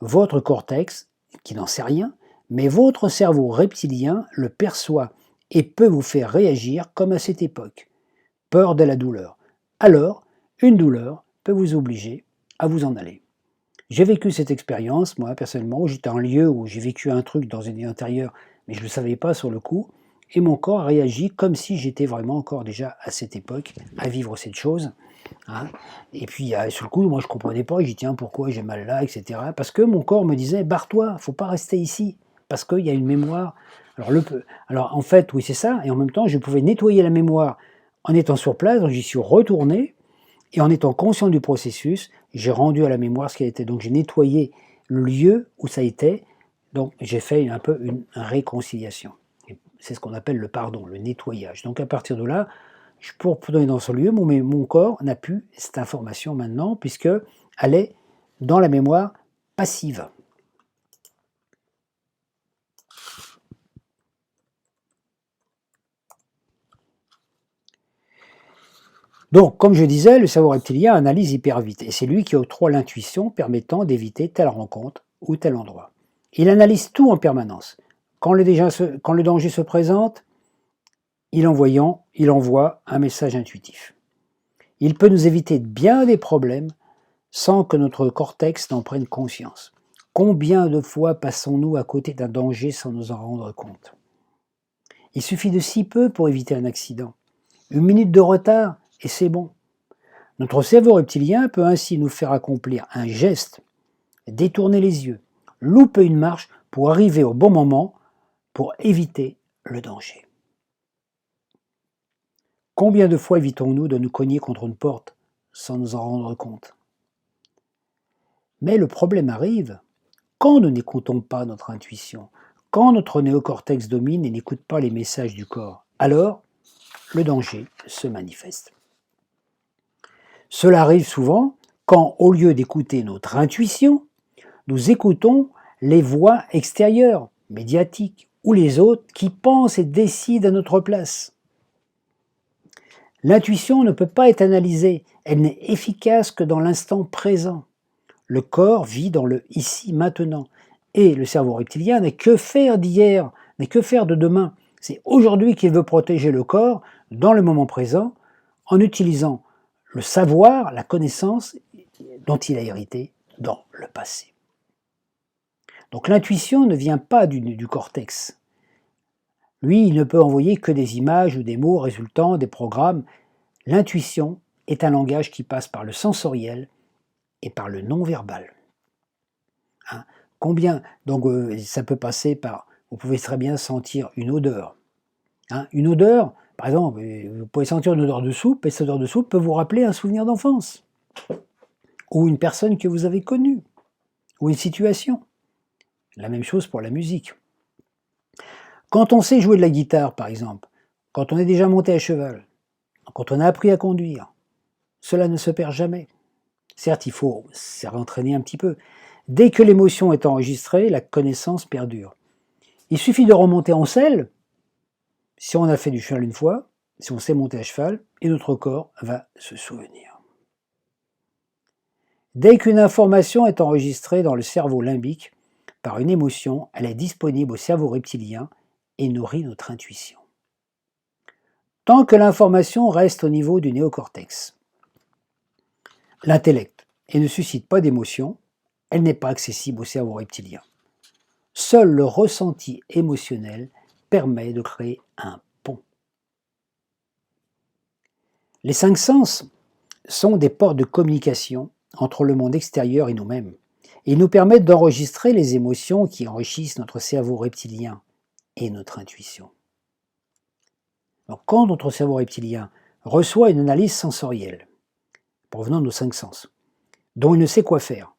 votre cortex, qui n'en sait rien, mais votre cerveau reptilien le perçoit et peut vous faire réagir comme à cette époque. Peur de la douleur. Alors, une douleur peut vous obliger à vous en aller. J'ai vécu cette expérience, moi, personnellement, où j'étais en lieu où j'ai vécu un truc dans une vie antérieure, mais je ne le savais pas sur le coup, et mon corps a réagi comme si j'étais vraiment encore déjà à cette époque, à vivre cette chose. Hein. Et puis, sur le coup, moi, je ne comprenais pas, j'ai dit, tiens, pourquoi j'ai mal là, etc. Parce que mon corps me disait, barre-toi, il ne faut pas rester ici, parce qu'il y a une mémoire. Alors, en fait, oui, c'est ça, et en même temps, je pouvais nettoyer la mémoire en étant sur place, donc j'y suis retourné, et en étant conscient du processus, j'ai rendu à la mémoire ce qui a été. Donc j'ai nettoyé le lieu où ça a été, donc j'ai fait un peu une réconciliation. C'est ce qu'on appelle le pardon, le nettoyage. Donc à partir de là, pour donner dans ce lieu, mon corps n'a plus cette information maintenant, puisqu'elle est dans la mémoire passive. Donc, comme je disais, le cerveau reptilien analyse hyper vite, et c'est lui qui octroie l'intuition permettant d'éviter telle rencontre ou tel endroit. Il analyse tout en permanence. Quand le danger se présente, il envoie un message intuitif. Il peut nous éviter bien des problèmes sans que notre cortex n'en prenne conscience. Combien de fois passons-nous à côté d'un danger sans nous en rendre compte? Il suffit de si peu pour éviter un accident. 1 minute de retard et c'est bon. Notre cerveau reptilien peut ainsi nous faire accomplir un geste, détourner les yeux, louper une marche pour arriver au bon moment pour éviter le danger. Combien de fois évitons-nous de nous cogner contre une porte sans nous en rendre compte? Mais le problème arrive quand nous n'écoutons pas notre intuition, quand notre néocortex domine et n'écoute pas les messages du corps. Alors, le danger se manifeste. Cela arrive souvent quand, au lieu d'écouter notre intuition, nous écoutons les voix extérieures, médiatiques, ou les autres qui pensent et décident à notre place. L'intuition ne peut pas être analysée, elle n'est efficace que dans l'instant présent. Le corps vit dans le ici, maintenant, et le cerveau reptilien n'est que faire d'hier, n'est que faire de demain. C'est aujourd'hui qu'il veut protéger le corps dans le moment présent en utilisant le savoir, la connaissance dont il a hérité dans le passé. Donc l'intuition ne vient pas du cortex. Lui, il ne peut envoyer que des images ou des mots résultant des programmes. L'intuition est un langage qui passe par le sensoriel et par le non-verbal. Hein, donc ça peut passer par, vous pouvez très bien sentir une odeur. Hein, une odeur, par exemple, vous pouvez sentir une odeur de soupe, et cette odeur de soupe peut vous rappeler un souvenir d'enfance, ou une personne que vous avez connue, ou une situation. La même chose pour la musique. Quand on sait jouer de la guitare, par exemple, quand on est déjà monté à cheval, quand on a appris à conduire, cela ne se perd jamais. Certes, il faut se rentraîner un petit peu. Dès que l'émotion est enregistrée, la connaissance perdure. Il suffit de remonter en selle, si on a fait du cheval une fois, si on sait monter à cheval, et notre corps va se souvenir. Dès qu'une information est enregistrée dans le cerveau limbique, par une émotion, elle est disponible au cerveau reptilien et nourrit notre intuition. Tant que l'information reste au niveau du néocortex, l'intellect, et ne suscite pas d'émotion, elle n'est pas accessible au cerveau reptilien. Seul le ressenti émotionnel permet de créer un pont. Les 5 sens sont des portes de communication entre le monde extérieur et nous-mêmes. Ils nous permettent d'enregistrer les émotions qui enrichissent notre cerveau reptilien et notre intuition. Donc, quand notre cerveau reptilien reçoit une analyse sensorielle provenant de nos 5 sens, dont il ne sait quoi faire,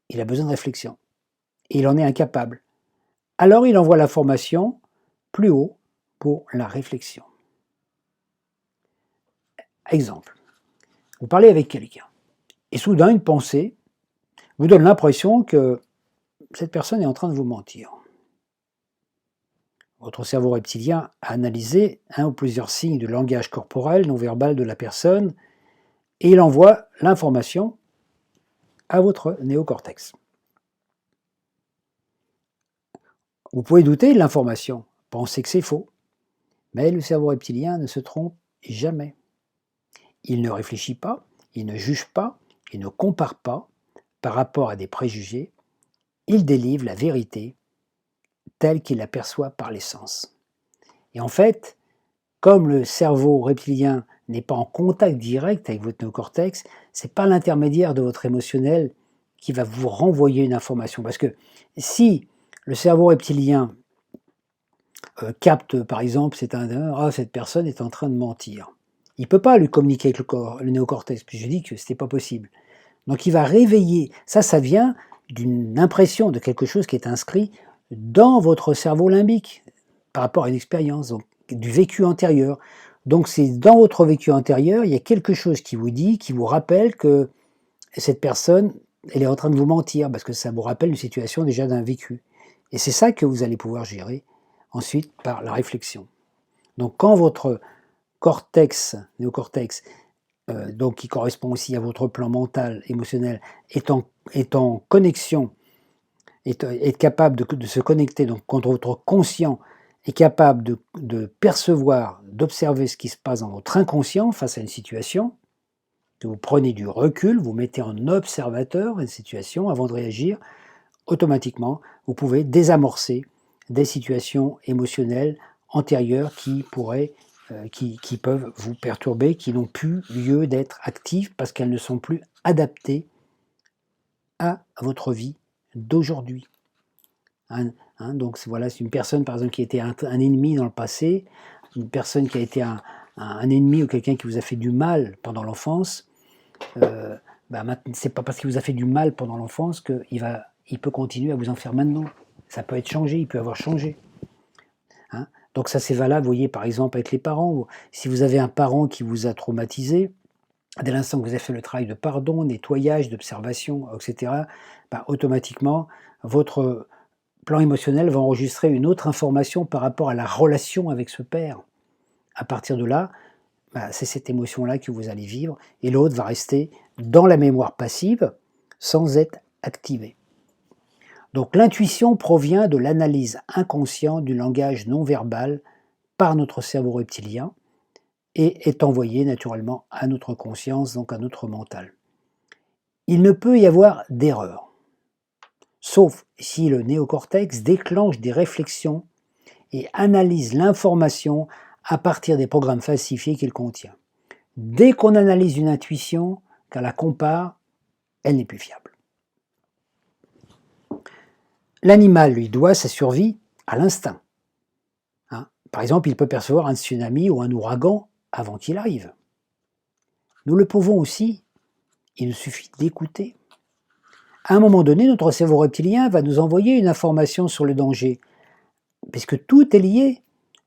il a besoin de réflexion, et il en est incapable, alors il envoie l'information plus haut pour la réflexion. Exemple, vous parlez avec quelqu'un, et soudain une pensée vous donne l'impression que cette personne est en train de vous mentir. Votre cerveau reptilien a analysé un ou plusieurs signes de langage corporel non verbal de la personne et il envoie l'information à votre néocortex. Vous pouvez douter de l'information penser que c'est faux. Mais le cerveau reptilien ne se trompe jamais. Il ne réfléchit pas, il ne juge pas, il ne compare pas par rapport à des préjugés. Il délivre la vérité telle qu'il l'aperçoit par les sens. Et en fait, comme le cerveau reptilien n'est pas en contact direct avec votre néocortex, ce n'est pas l'intermédiaire de votre émotionnel qui va vous renvoyer une information. Parce que si le cerveau reptilien capte, par exemple, cette personne est en train de mentir, il ne peut pas lui communiquer avec le néocortex, puis je dis que ce n'était pas possible. Donc il va réveiller, ça vient d'une impression de quelque chose qui est inscrit dans votre cerveau limbique, par rapport à une expérience, donc du vécu antérieur. Donc c'est dans votre vécu antérieur, il y a quelque chose qui vous dit, qui vous rappelle que cette personne, elle est en train de vous mentir, parce que ça vous rappelle une situation déjà d'un vécu. Et c'est ça que vous allez pouvoir gérer ensuite par la réflexion. Donc quand votre néocortex, donc qui correspond aussi à votre plan mental, émotionnel, est en connexion, est capable de se connecter, donc quand votre conscient est capable de percevoir, d'observer ce qui se passe dans votre inconscient face à une situation, que vous prenez du recul, vous mettez en observateur une situation avant de réagir, automatiquement, vous pouvez désamorcer des situations émotionnelles antérieures qui peuvent vous perturber, qui n'ont plus lieu d'être actives parce qu'elles ne sont plus adaptées à votre vie d'aujourd'hui. Donc voilà, c'est une personne par exemple qui a été un ennemi dans le passé, une personne qui a été un ennemi ou quelqu'un qui vous a fait du mal pendant l'enfance, c'est pas parce qu'il vous a fait du mal pendant l'enfance qu'il peut continuer à vous en faire maintenant. Ça peut être changé, il peut avoir changé. Donc ça c'est valable, vous voyez par exemple avec les parents, si vous avez un parent qui vous a traumatisé, dès l'instant que vous avez fait le travail de pardon, nettoyage, d'observation, etc., automatiquement votre plan émotionnel va enregistrer une autre information par rapport à la relation avec ce père. À partir de là, c'est cette émotion-là que vous allez vivre, et l'autre va rester dans la mémoire passive sans être activée. Donc l'intuition provient de l'analyse inconsciente du langage non verbal par notre cerveau reptilien et est envoyée naturellement à notre conscience, donc à notre mental. Il ne peut y avoir d'erreur, sauf si le néocortex déclenche des réflexions et analyse l'information à partir des programmes falsifiés qu'il contient. Dès qu'on analyse une intuition, qu'elle la compare, elle n'est plus fiable. L'animal, lui, doit sa survie à l'instinct. Par exemple, il peut percevoir un tsunami ou un ouragan avant qu'il arrive. Nous le pouvons aussi, il nous suffit d'écouter. À un moment donné, notre cerveau reptilien va nous envoyer une information sur le danger, puisque tout est lié.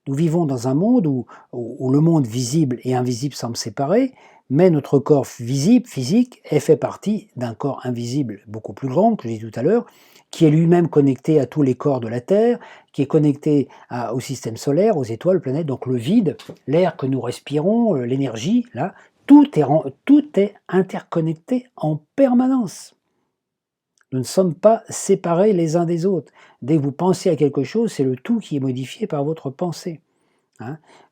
Nous vivons dans un monde où le monde visible et invisible semblent séparés, mais notre corps visible, physique, est fait partie d'un corps invisible beaucoup plus grand, que j'ai dit tout à l'heure, qui est lui-même connecté à tous les corps de la Terre, qui est connecté au système solaire, aux étoiles, aux planètes, donc le vide, l'air que nous respirons, l'énergie, là, tout est interconnecté en permanence. Nous ne sommes pas séparés les uns des autres. Dès que vous pensez à quelque chose, c'est le tout qui est modifié par votre pensée.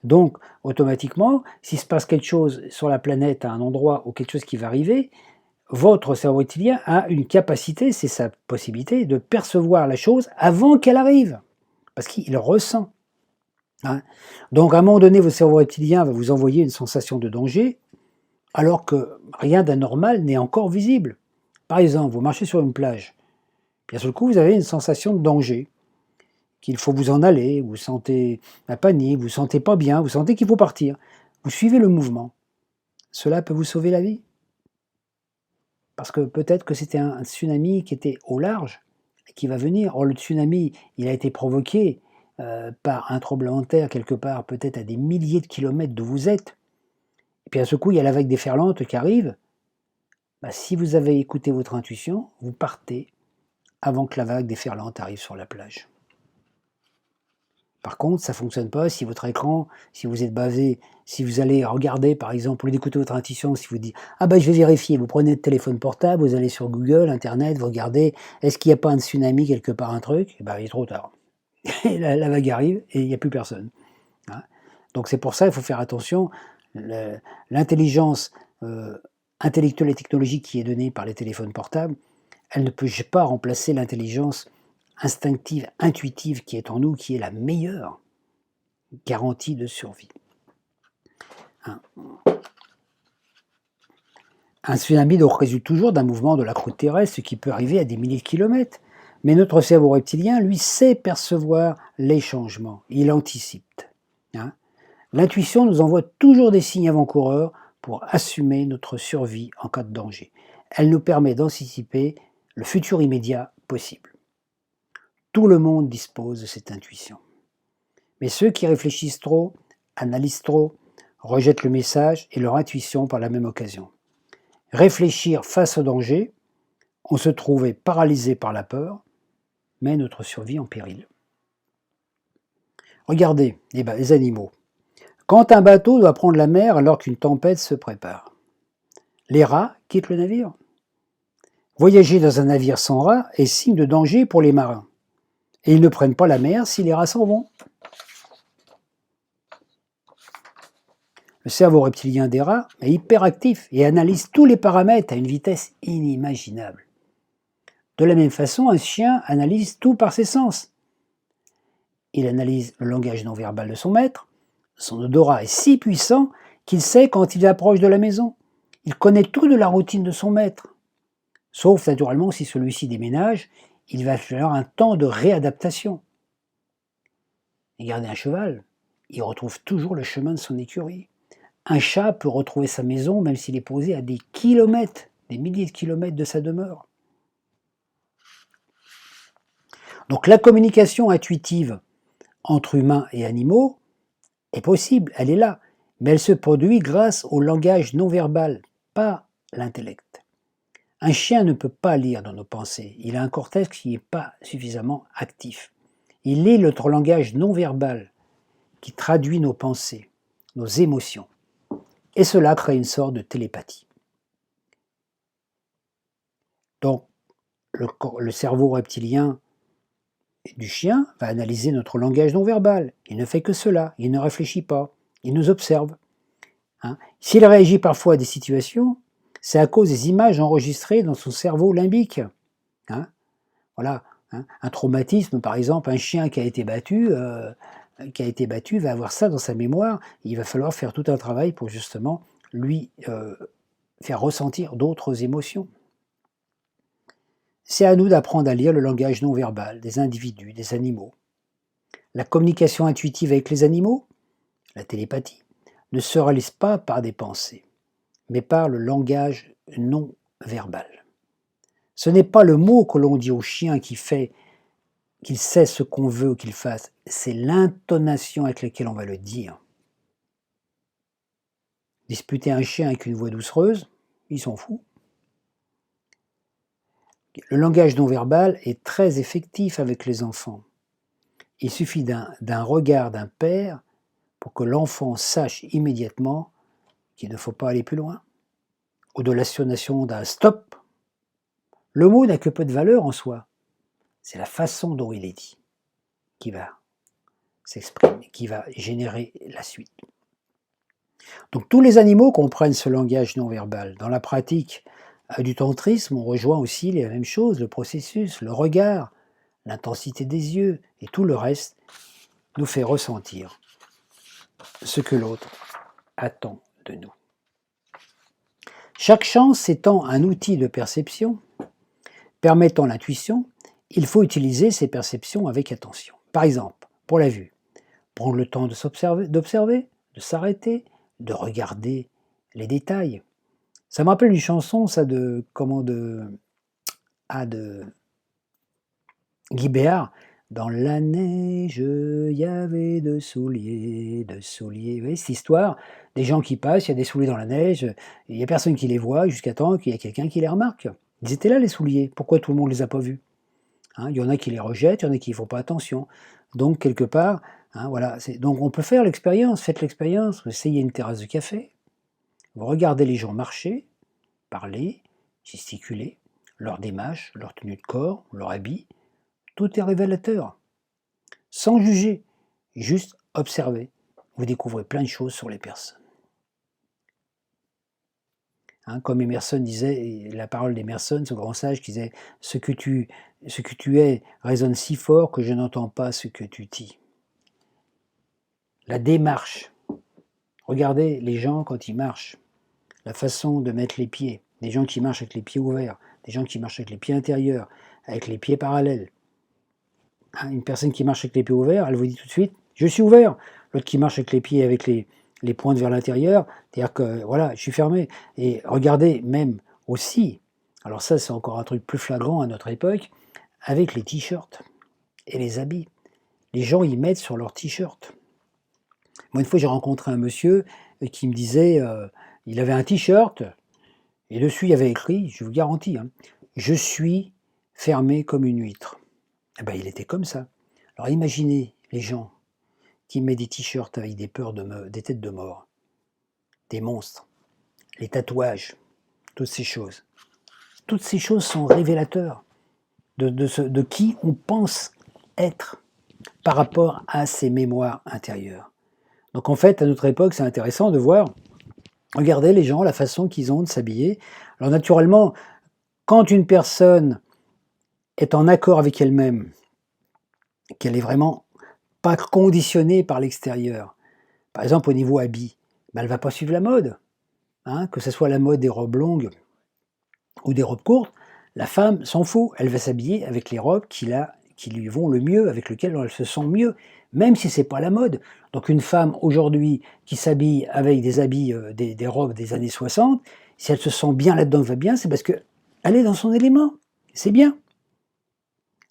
Donc, automatiquement, s'il se passe quelque chose sur la planète à un endroit ou quelque chose qui va arriver, votre cerveau reptilien a une capacité, c'est sa possibilité, de percevoir la chose avant qu'elle arrive, parce qu'il ressent. Donc, à un moment donné, votre cerveau reptilien va vous envoyer une sensation de danger, alors que rien d'anormal n'est encore visible. Par exemple, vous marchez sur une plage, puis à ce coup, vous avez une sensation de danger, qu'il faut vous en aller, vous sentez la panique, vous ne sentez pas bien, vous sentez qu'il faut partir. Vous suivez le mouvement. Cela peut vous sauver la vie. Parce que peut-être que c'était un tsunami qui était au large et qui va venir. Or, le tsunami, il a été provoqué par un tremblement de terre quelque part, peut-être à des milliers de kilomètres d'où vous êtes. Et puis à ce coup, il y a la vague déferlante qui arrive. Si vous avez écouté votre intuition, vous partez avant que la vague déferlante arrive sur la plage. Par contre, ça ne fonctionne pas si votre écran, si vous êtes basé, si vous allez regarder par exemple, au lieu d'écouter votre intuition, si vous dites « Ah je vais vérifier », vous prenez le téléphone portable, vous allez sur Google, Internet, vous regardez, est-ce qu'il n'y a pas un tsunami quelque part, un truc ? Il est trop tard. et la vague arrive et il n'y a plus personne. Hein. Donc c'est pour ça qu'il faut faire attention. L'intelligence intellectuelle et technologique qui est donnée par les téléphones portables, elle ne peut pas remplacer l'intelligence instinctive, intuitive qui est en nous, qui est la meilleure garantie de survie. Hein. Un tsunami donc résulte toujours d'un mouvement de la croûte terrestre, ce qui peut arriver à des milliers de kilomètres. Mais notre cerveau reptilien, lui, sait percevoir les changements. Il anticipe. Hein. L'intuition nous envoie toujours des signes avant-coureurs pour assumer notre survie en cas de danger. Elle nous permet d'anticiper le futur immédiat possible. Tout le monde dispose de cette intuition. Mais ceux qui réfléchissent trop, analysent trop, rejettent le message et leur intuition par la même occasion. Réfléchir face au danger, on se trouvait paralysé par la peur, met notre survie en péril. Regardez les animaux. Quand un bateau doit prendre la mer alors qu'une tempête se prépare, les rats quittent le navire. Voyager dans un navire sans rats est signe de danger pour les marins. Et ils ne prennent pas la mer si les rats s'en vont. Le cerveau reptilien des rats est hyperactif et analyse tous les paramètres à une vitesse inimaginable. De la même façon, un chien analyse tout par ses sens. Il analyse le langage non verbal de son maître. Son odorat est si puissant qu'il sait quand il approche de la maison. Il connaît tout de la routine de son maître. Sauf naturellement si celui-ci déménage, il va falloir un temps de réadaptation. Regardez un cheval, il retrouve toujours le chemin de son écurie. Un chat peut retrouver sa maison même s'il est posé à des kilomètres, des milliers de kilomètres de sa demeure. Donc la communication intuitive entre humains et animaux est possible, elle est là, mais elle se produit grâce au langage non verbal, pas l'intellect. Un chien ne peut pas lire dans nos pensées, il a un cortex qui n'est pas suffisamment actif. Il lit notre langage non verbal qui traduit nos pensées, nos émotions, et cela crée une sorte de télépathie. Donc le cerveau reptilien du chien va analyser notre langage non verbal. Il ne fait que cela, il ne réfléchit pas, il nous observe. Hein. S'il réagit parfois à des situations, c'est à cause des images enregistrées dans son cerveau limbique. Hein. Voilà, hein. Un traumatisme, par exemple, un chien qui a été battu va avoir ça dans sa mémoire. Il va falloir faire tout un travail pour justement lui faire ressentir d'autres émotions. C'est à nous d'apprendre à lire le langage non verbal des individus, des animaux. La communication intuitive avec les animaux, la télépathie, ne se réalise pas par des pensées, mais par le langage non verbal. Ce n'est pas le mot que l'on dit au chien qui fait qu'il sait ce qu'on veut qu'il fasse, c'est l'intonation avec laquelle on va le dire. Disputer un chien avec une voix doucereuse, il s'en fout. Le langage non verbal est très effectif avec les enfants. Il suffit d'un regard d'un père pour que l'enfant sache immédiatement qu'il ne faut pas aller plus loin, ou de l'assignation d'un stop. Le mot n'a que peu de valeur en soi. C'est la façon dont il est dit qui va s'exprimer, qui va générer la suite. Donc tous les animaux comprennent ce langage non verbal. Dans la pratique du tantrisme, on rejoint aussi les mêmes choses, le processus, le regard, l'intensité des yeux et tout le reste nous fait ressentir ce que l'autre attend de nous. Chaque sens étant un outil de perception permettant l'intuition, il faut utiliser ces perceptions avec attention. Par exemple, pour la vue, prendre le temps d'observer, de s'arrêter, de regarder les détails. Ça me rappelle une chanson, ça, de Guy Béard. Dans la neige, il y avait deux souliers. Vous voyez cette histoire, des gens qui passent, il y a des souliers dans la neige, il n'y a personne qui les voit jusqu'à temps qu'il y a quelqu'un qui les remarque. Ils étaient là les souliers, pourquoi tout le monde ne les a pas vus? Hein, il y en a qui les rejettent, il y en a qui ne font pas attention. Donc quelque part, hein, voilà, donc on peut faire l'expérience, faites l'expérience, vous essayez une terrasse de café, vous regardez les gens marcher, parler, gesticuler, leur démarche, leur tenue de corps, leur habit, tout est révélateur. sans juger, juste observer. Vous découvrez plein de choses sur les personnes. Hein, comme Emerson disait, la parole d'Emerson, ce grand sage, qui disait « ce que tu es résonne si fort que je n'entends pas ce que tu dis ». La démarche. Regardez les gens quand ils marchent, la façon de mettre les pieds, des gens qui marchent avec les pieds ouverts, des gens qui marchent avec les pieds intérieurs, avec les pieds parallèles. Hein, une personne qui marche avec les pieds ouverts, elle vous dit tout de suite « je suis ouvert ». L'autre qui marche avec les pieds avec les pointes vers l'intérieur, c'est-à-dire que voilà, je suis fermé. Et regardez même aussi, alors ça c'est encore un truc plus flagrant à notre époque, avec les t-shirts et les habits. Les gens y mettent sur leurs t-shirts. Moi une fois j'ai rencontré un monsieur qui me disait, il avait un t-shirt et dessus il y avait écrit, je vous garantis, hein, je suis fermé comme une huître. Eh ben, il était comme ça. Alors imaginez les gens qui mettent des t-shirts avec des têtes de mort, des monstres, les tatouages, toutes ces choses. Toutes ces choses sont révélateurs de qui on pense être par rapport à ses mémoires intérieures. Donc en fait, à notre époque, c'est intéressant de voir, regardez les gens, la façon qu'ils ont de s'habiller. Alors naturellement, quand une personne est en accord avec elle-même, qu'elle est vraiment pas conditionnée par l'extérieur, par exemple au niveau habit, ben elle ne va pas suivre la mode. Hein, que ce soit la mode des robes longues ou des robes courtes, la femme s'en fout, elle va s'habiller avec les robes qui lui vont le mieux, avec lesquelles elle se sent mieux, même si c'est pas la mode. Donc une femme aujourd'hui qui s'habille avec des habits, des robes des années 60, si elle se sent bien là-dedans, va bien, c'est parce qu'elle est dans son élément, c'est bien.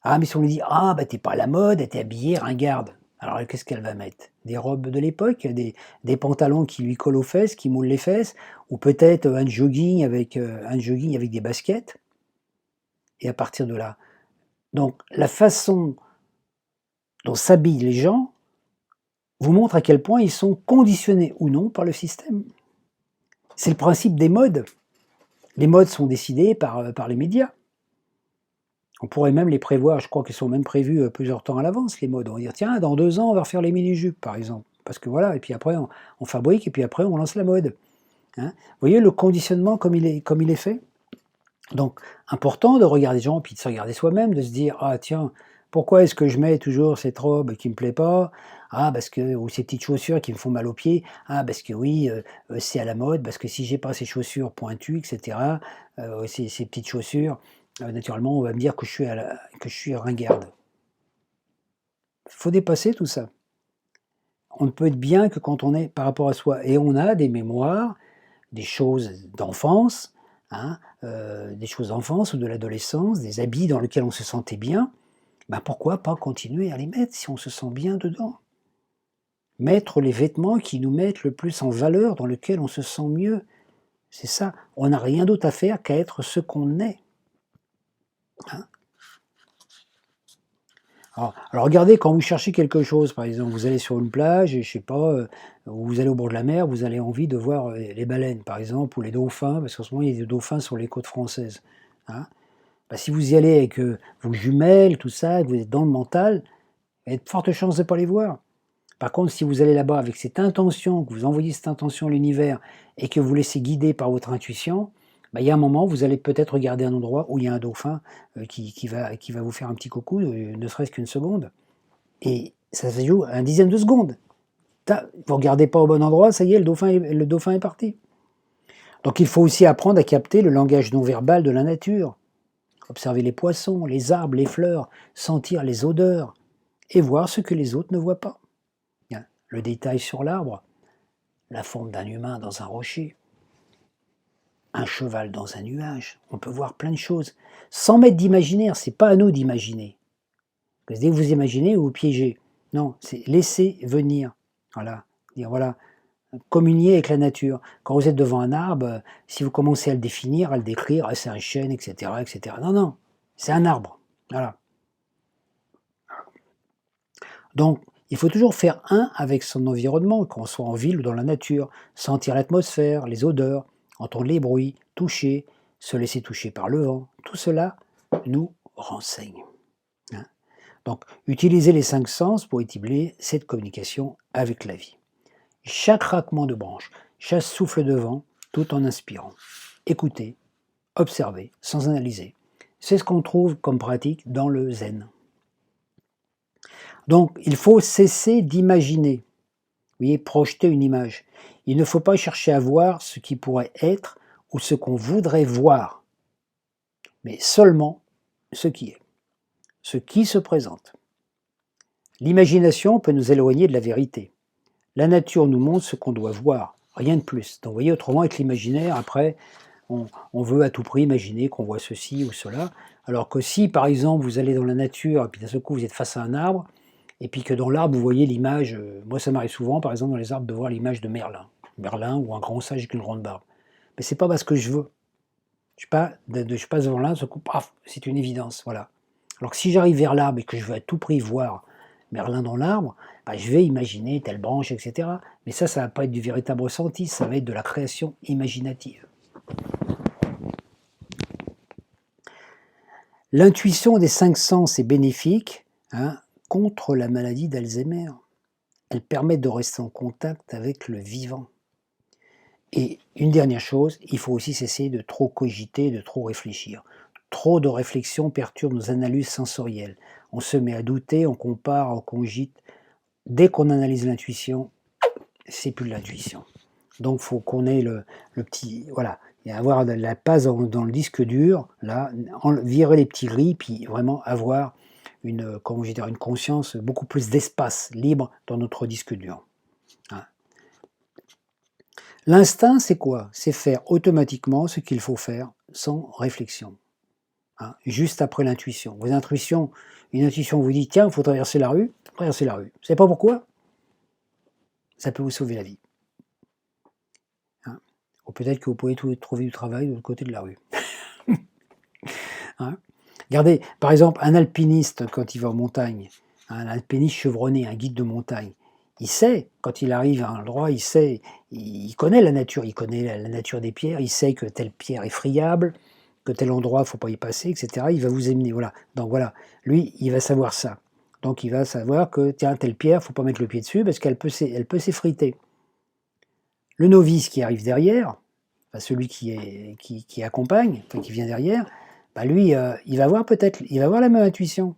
Ah mais si on lui dit « Ah bah t'es pas à la mode, t'es habillée ringarde », alors qu'est-ce qu'elle va mettre? Des robes de l'époque, des pantalons qui lui collent aux fesses, qui moulent les fesses, ou peut-être un jogging avec des baskets. Et à partir de là, donc la façon dont s'habillent les gens vous montre à quel point ils sont conditionnés ou non par le système. C'est le principe des modes. Les modes sont décidées par les médias. On pourrait même les prévoir, je crois qu'ils sont même prévus plusieurs temps à l'avance, les modes. On va dire, tiens, dans 2 ans, on va refaire les mini-jupes, par exemple. Parce que voilà, et puis après, on fabrique, et puis après, on lance la mode. Hein. Vous voyez le conditionnement comme il est fait? Donc, important de regarder les gens, puis de se regarder soi-même, de se dire, ah tiens, pourquoi est-ce que je mets toujours cette robe qui me plaît pas? Ah, parce que, ou ces petites chaussures qui me font mal aux pieds. Ah, parce que oui, c'est à la mode, parce que si j'ai pas ces chaussures pointues, etc., ces petites chaussures, naturellement, on va me dire que je suis ringarde. Il faut dépasser tout ça. On ne peut être bien que quand on est par rapport à soi. Et on a des mémoires, des choses d'enfance, hein, des choses d'enfance ou de l'adolescence, des habits dans lesquels on se sentait bien. Ben pourquoi pas continuer à les mettre si on se sent bien dedans? Mettre les vêtements qui nous mettent le plus en valeur, dans lesquels on se sent mieux. C'est ça. On n'a rien d'autre à faire qu'à être ce qu'on est. Hein. Alors regardez, quand vous cherchez quelque chose, par exemple, vous allez sur une plage, et je sais pas, vous allez au bord de la mer, vous avez envie de voir les baleines, par exemple, ou les dauphins, parce qu'en ce moment, il y a des dauphins sur les côtes françaises. Hein. Ben, si vous y allez avec vos jumelles, tout ça, que vous êtes dans le mental, il y a de fortes chances de ne pas les voir. Par contre, si vous allez là-bas avec cette intention, que vous envoyez cette intention à l'univers, et que vous laissez guider par votre intuition, ben, il y a un moment, vous allez peut-être regarder un endroit où il y a un dauphin qui va vous faire un petit coucou, ne serait-ce qu'une seconde. Et ça se joue à un dixième de seconde. Vous ne regardez pas au bon endroit, ça y est, le dauphin est parti. Donc il faut aussi apprendre à capter le langage non verbal de la nature. Observer les poissons, les arbres, les fleurs, sentir les odeurs, et voir ce que les autres ne voient pas. Le détail sur l'arbre, la forme d'un humain dans un rocher, un cheval dans un nuage, on peut voir plein de choses. Sans mettre d'imaginaire, c'est pas à nous d'imaginer. Parce que dès que vous imaginez, vous vous piégez. Non, c'est laisser venir. Voilà, dire voilà, communier avec la nature. Quand vous êtes devant un arbre, si vous commencez à le définir, à le décrire, c'est un chêne, etc., etc. Non, non, c'est un arbre. Voilà. Donc, il faut toujours faire un avec son environnement, qu'on soit en ville ou dans la nature, sentir l'atmosphère, les odeurs, entendre les bruits, toucher, se laisser toucher par le vent. Tout cela nous renseigne. Hein. Donc, utilisez les 5 sens pour établir cette communication avec la vie. Chaque craquement de branche, chaque souffle de vent, tout en inspirant. Écoutez, observez, sans analyser. C'est ce qu'on trouve comme pratique dans le zen. Donc, il faut cesser d'imaginer. Vous voyez, projeter une image. Il ne faut pas chercher à voir ce qui pourrait être ou ce qu'on voudrait voir, mais seulement ce qui est, ce qui se présente. L'imagination peut nous éloigner de la vérité. La nature nous montre ce qu'on doit voir, rien de plus. Donc vous voyez, autrement, avec l'imaginaire, après, on veut à tout prix imaginer qu'on voit ceci ou cela, alors que si, par exemple, vous allez dans la nature, et puis d'un seul coup, vous êtes face à un arbre, et puis que dans l'arbre, vous voyez l'image, moi ça m'arrive souvent, par exemple, dans les arbres, de voir l'image de Merlin. Merlin ou un grand sage avec une grande barbe. Mais c'est pas parce que je veux. Je passe devant l'arbre, ce coup, paf, c'est une évidence, voilà. Alors que si j'arrive vers l'arbre et que je veux à tout prix voir Merlin dans l'arbre, bah, je vais imaginer telle branche, etc. Mais ça va pas être du véritable ressenti, ça va être de la création imaginative. L'intuition des 5 sens est bénéfique contre la maladie d'Alzheimer. Elle permet de rester en contact avec le vivant. Et une dernière chose, il faut aussi cesser de trop cogiter, de trop réfléchir. Trop de réflexion perturbe nos analyses sensorielles. On se met à douter, on compare, on cogite. Dès qu'on analyse l'intuition, c'est plus de l'intuition. Donc il faut qu'on ait le petit, voilà, et avoir la passe dans le disque dur, là, virer les petits gris, puis vraiment avoir une conscience, beaucoup plus d'espace libre dans notre disque dur. L'instinct, c'est quoi? C'est faire automatiquement ce qu'il faut faire sans réflexion. Juste après l'intuition. Une intuition vous dit, tiens, il faut traverser la rue, traversez la rue. Vous ne savez pas pourquoi? Ça peut vous sauver la vie. Ou peut-être que vous pouvez trouver du travail de l'autre côté de la rue. Regardez, par exemple, un alpiniste, quand il va en montagne, un alpiniste chevronné, un guide de montagne, il sait, quand il arrive à un endroit, il connaît la nature, il connaît la nature des pierres, il sait que telle pierre est friable, que tel endroit, il ne faut pas y passer, etc. Il va vous emmener, voilà. Donc voilà, lui, il va savoir ça. Donc il va savoir que, tiens, telle pierre, il ne faut pas mettre le pied dessus parce qu'elle peut s'effriter. Le novice qui arrive derrière, celui qui accompagne, enfin, qui vient derrière, bah lui, il va avoir la même intuition.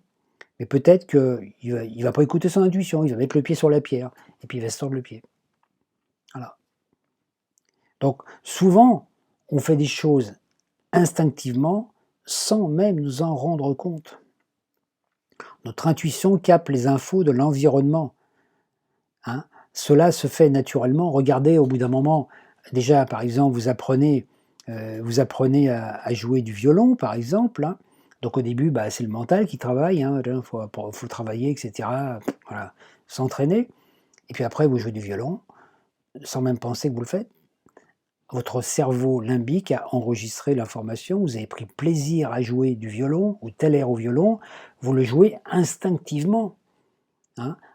Mais peut-être qu'il ne va pas écouter son intuition, il va mettre le pied sur la pierre, et puis il va se tordre le pied. Voilà. Donc, souvent, on fait des choses instinctivement, sans même nous en rendre compte. Notre intuition capte les infos de l'environnement. Cela se fait naturellement. Regardez, au bout d'un moment, déjà, par exemple, vous apprenez à jouer du violon, par exemple. Donc au début, c'est le mental qui travaille, il faut travailler, etc. Voilà, s'entraîner. Et puis après, vous jouez du violon, sans même penser que vous le faites. Votre cerveau limbique a enregistré l'information, vous avez pris plaisir à jouer du violon, ou tel air au violon, vous le jouez instinctivement,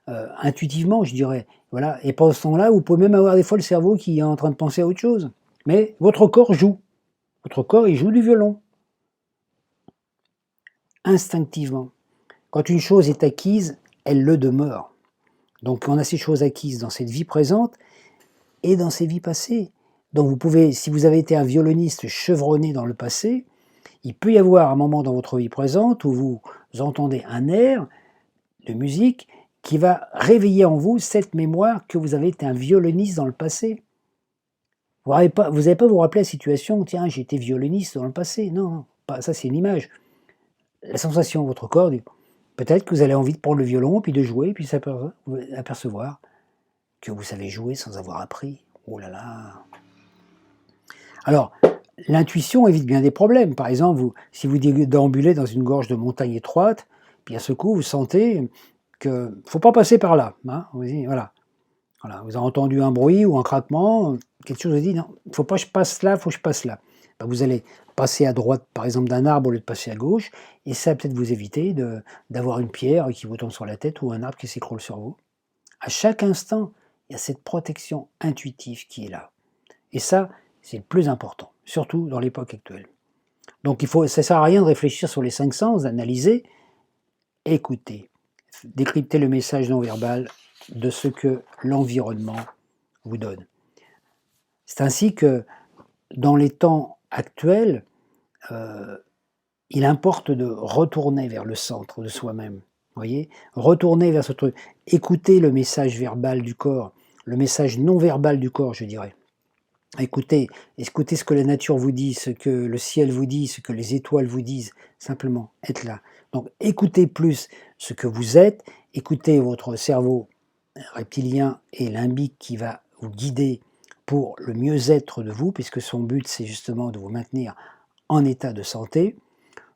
intuitivement, je dirais. Voilà. Et pendant ce temps-là, vous pouvez même avoir des fois le cerveau qui est en train de penser à autre chose. Mais votre corps joue. Votre corps, il joue du violon. Instinctivement. Quand une chose est acquise, elle le demeure. Donc on a ces choses acquises dans cette vie présente et dans ces vies passées. Donc vous pouvez, si vous avez été un violoniste chevronné dans le passé, il peut y avoir un moment dans votre vie présente où vous entendez un air de musique qui va réveiller en vous cette mémoire que vous avez été un violoniste dans le passé. Vous n'allez pas vous rappeler la situation, tiens, j'ai été violoniste dans le passé. Non, pas, ça c'est une image. La sensation, votre corps dit, peut-être que vous avez envie de prendre le violon, puis de jouer, puis apercevoir que vous savez jouer sans avoir appris. Oh là là. Alors, l'intuition évite bien des problèmes. Par exemple, si vous déambulez dans une gorge de montagne étroite, puis à ce coup, vous sentez qu'il ne faut pas passer par là. Voilà. Vous avez entendu un bruit ou un craquement, quelque chose vous dit, non, il ne faut pas que je passe là, il faut que je passe là. Vous allez passer à droite, par exemple, d'un arbre au lieu de passer à gauche, et ça va peut-être vous éviter d'avoir une pierre qui vous tombe sur la tête ou un arbre qui s'écroule sur vous. À chaque instant, il y a cette protection intuitive qui est là. Et ça, c'est le plus important, surtout dans l'époque actuelle. Donc ça ne sert à rien de réfléchir sur les 5 sens, d'analyser, écouter. décrypter le message non verbal de ce que l'environnement vous donne. C'est ainsi que dans les temps actuels, il importe de retourner vers le centre de soi-même. Voyez, retourner vers ce truc, écouter le message verbal du corps, le message non verbal du corps, je dirais. Écoutez ce que la nature vous dit, ce que le ciel vous dit, ce que les étoiles vous disent, simplement être là. Donc écoutez plus ce que vous êtes, écoutez votre cerveau reptilien et limbique qui va vous guider pour le mieux-être de vous, puisque son but c'est justement de vous maintenir en état de santé,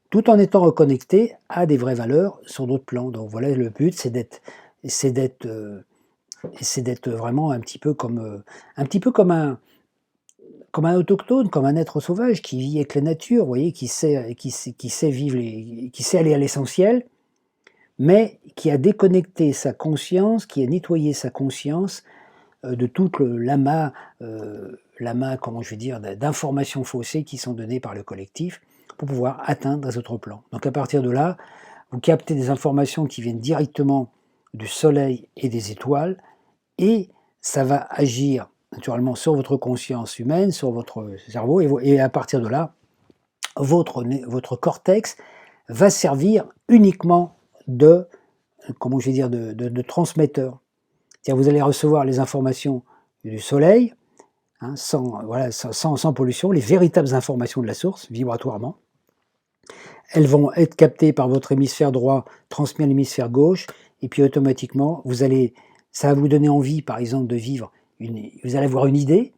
tout en étant reconnecté à des vraies valeurs sur d'autres plans. Donc voilà, le but c'est d'être vraiment un petit peu comme un autochtone, comme un être sauvage qui vit avec la nature, vous voyez, qui sait vivre, qui sait aller à l'essentiel, mais qui a déconnecté sa conscience, qui a nettoyé sa conscience de tout l'amas, comment je vais dire, d'informations faussées qui sont données par le collectif pour pouvoir atteindre les autres plans. Donc à partir de là, vous captez des informations qui viennent directement du soleil et des étoiles, et ça va agir naturellement sur votre conscience humaine, sur votre cerveau, et à partir de là, votre cortex va servir uniquement de, comment je vais dire, de transmetteur. C'est-à-dire vous allez recevoir les informations du soleil, hein, sans pollution, les véritables informations de la source, vibratoirement. Elles vont être captées par votre hémisphère droit, transmises à l'hémisphère gauche, et puis automatiquement, ça va vous donner envie, par exemple, de vivre. Vous allez avoir une idée,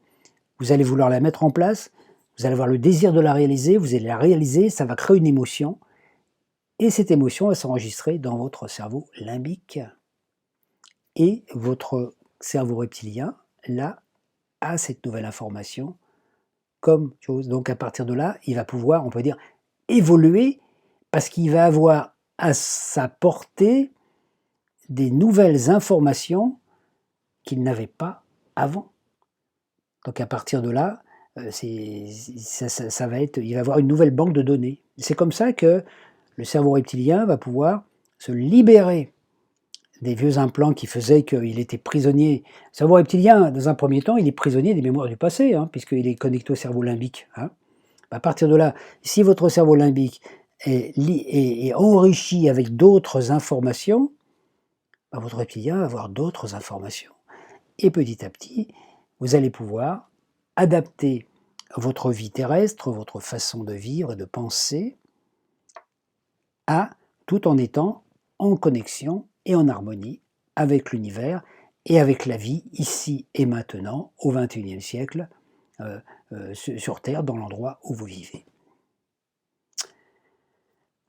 vous allez vouloir la mettre en place, vous allez avoir le désir de la réaliser, vous allez la réaliser, ça va créer une émotion, et cette émotion va s'enregistrer dans votre cerveau limbique. Et votre cerveau reptilien, là, a cette nouvelle information comme chose. Donc à partir de là, il va pouvoir, on peut dire, évoluer, parce qu'il va avoir à sa portée des nouvelles informations qu'il n'avait pas avant. Donc à partir de là, ça va être, il va avoir une nouvelle banque de données. C'est comme ça que le cerveau reptilien va pouvoir se libérer des vieux implants qui faisaient qu'il était prisonnier. Le cerveau reptilien, dans un premier temps, il est prisonnier des mémoires du passé, hein, puisqu'il est connecté au cerveau limbique. Hein. À partir de là, si votre cerveau limbique est enrichi avec d'autres informations, votre reptilien va avoir d'autres informations. Et petit à petit, vous allez pouvoir adapter votre vie terrestre, votre façon de vivre et de penser, tout en étant en connexion et en harmonie avec l'univers et avec la vie ici et maintenant, au XXIe siècle, sur Terre, dans l'endroit où vous vivez.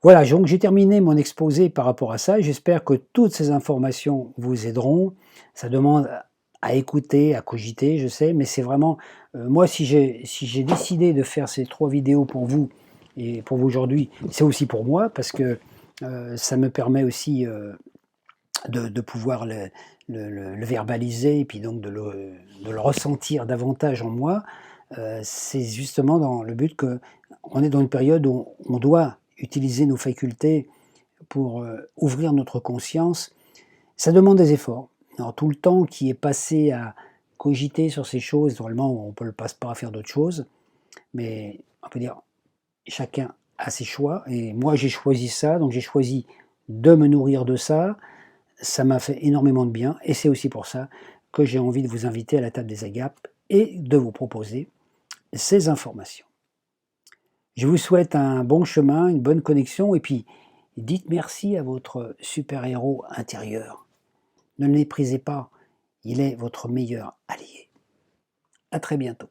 Voilà, donc j'ai terminé mon exposé par rapport à ça. J'espère que toutes ces informations vous aideront. Ça demande à écouter, à cogiter, je sais, mais c'est vraiment... moi, si j'ai décidé de faire ces 3 vidéos pour vous, et pour vous aujourd'hui, c'est aussi pour moi, parce que ça me permet aussi de pouvoir le verbaliser, et puis donc de le ressentir davantage en moi. C'est justement dans le but qu'on est dans une période où on doit utiliser nos facultés pour ouvrir notre conscience. Ça demande des efforts. Alors tout le temps qui est passé à cogiter sur ces choses, normalement on ne le passe pas à faire d'autres choses, mais on peut dire chacun a ses choix, et moi j'ai choisi ça, donc j'ai choisi de me nourrir de ça. Ça m'a fait énormément de bien, et c'est aussi pour ça que j'ai envie de vous inviter à la table des agapes et de vous proposer ces informations. Je vous souhaite un bon chemin, une bonne connexion, et puis dites merci à votre super-héros intérieur. Ne le méprisez pas, il est votre meilleur allié. À très bientôt.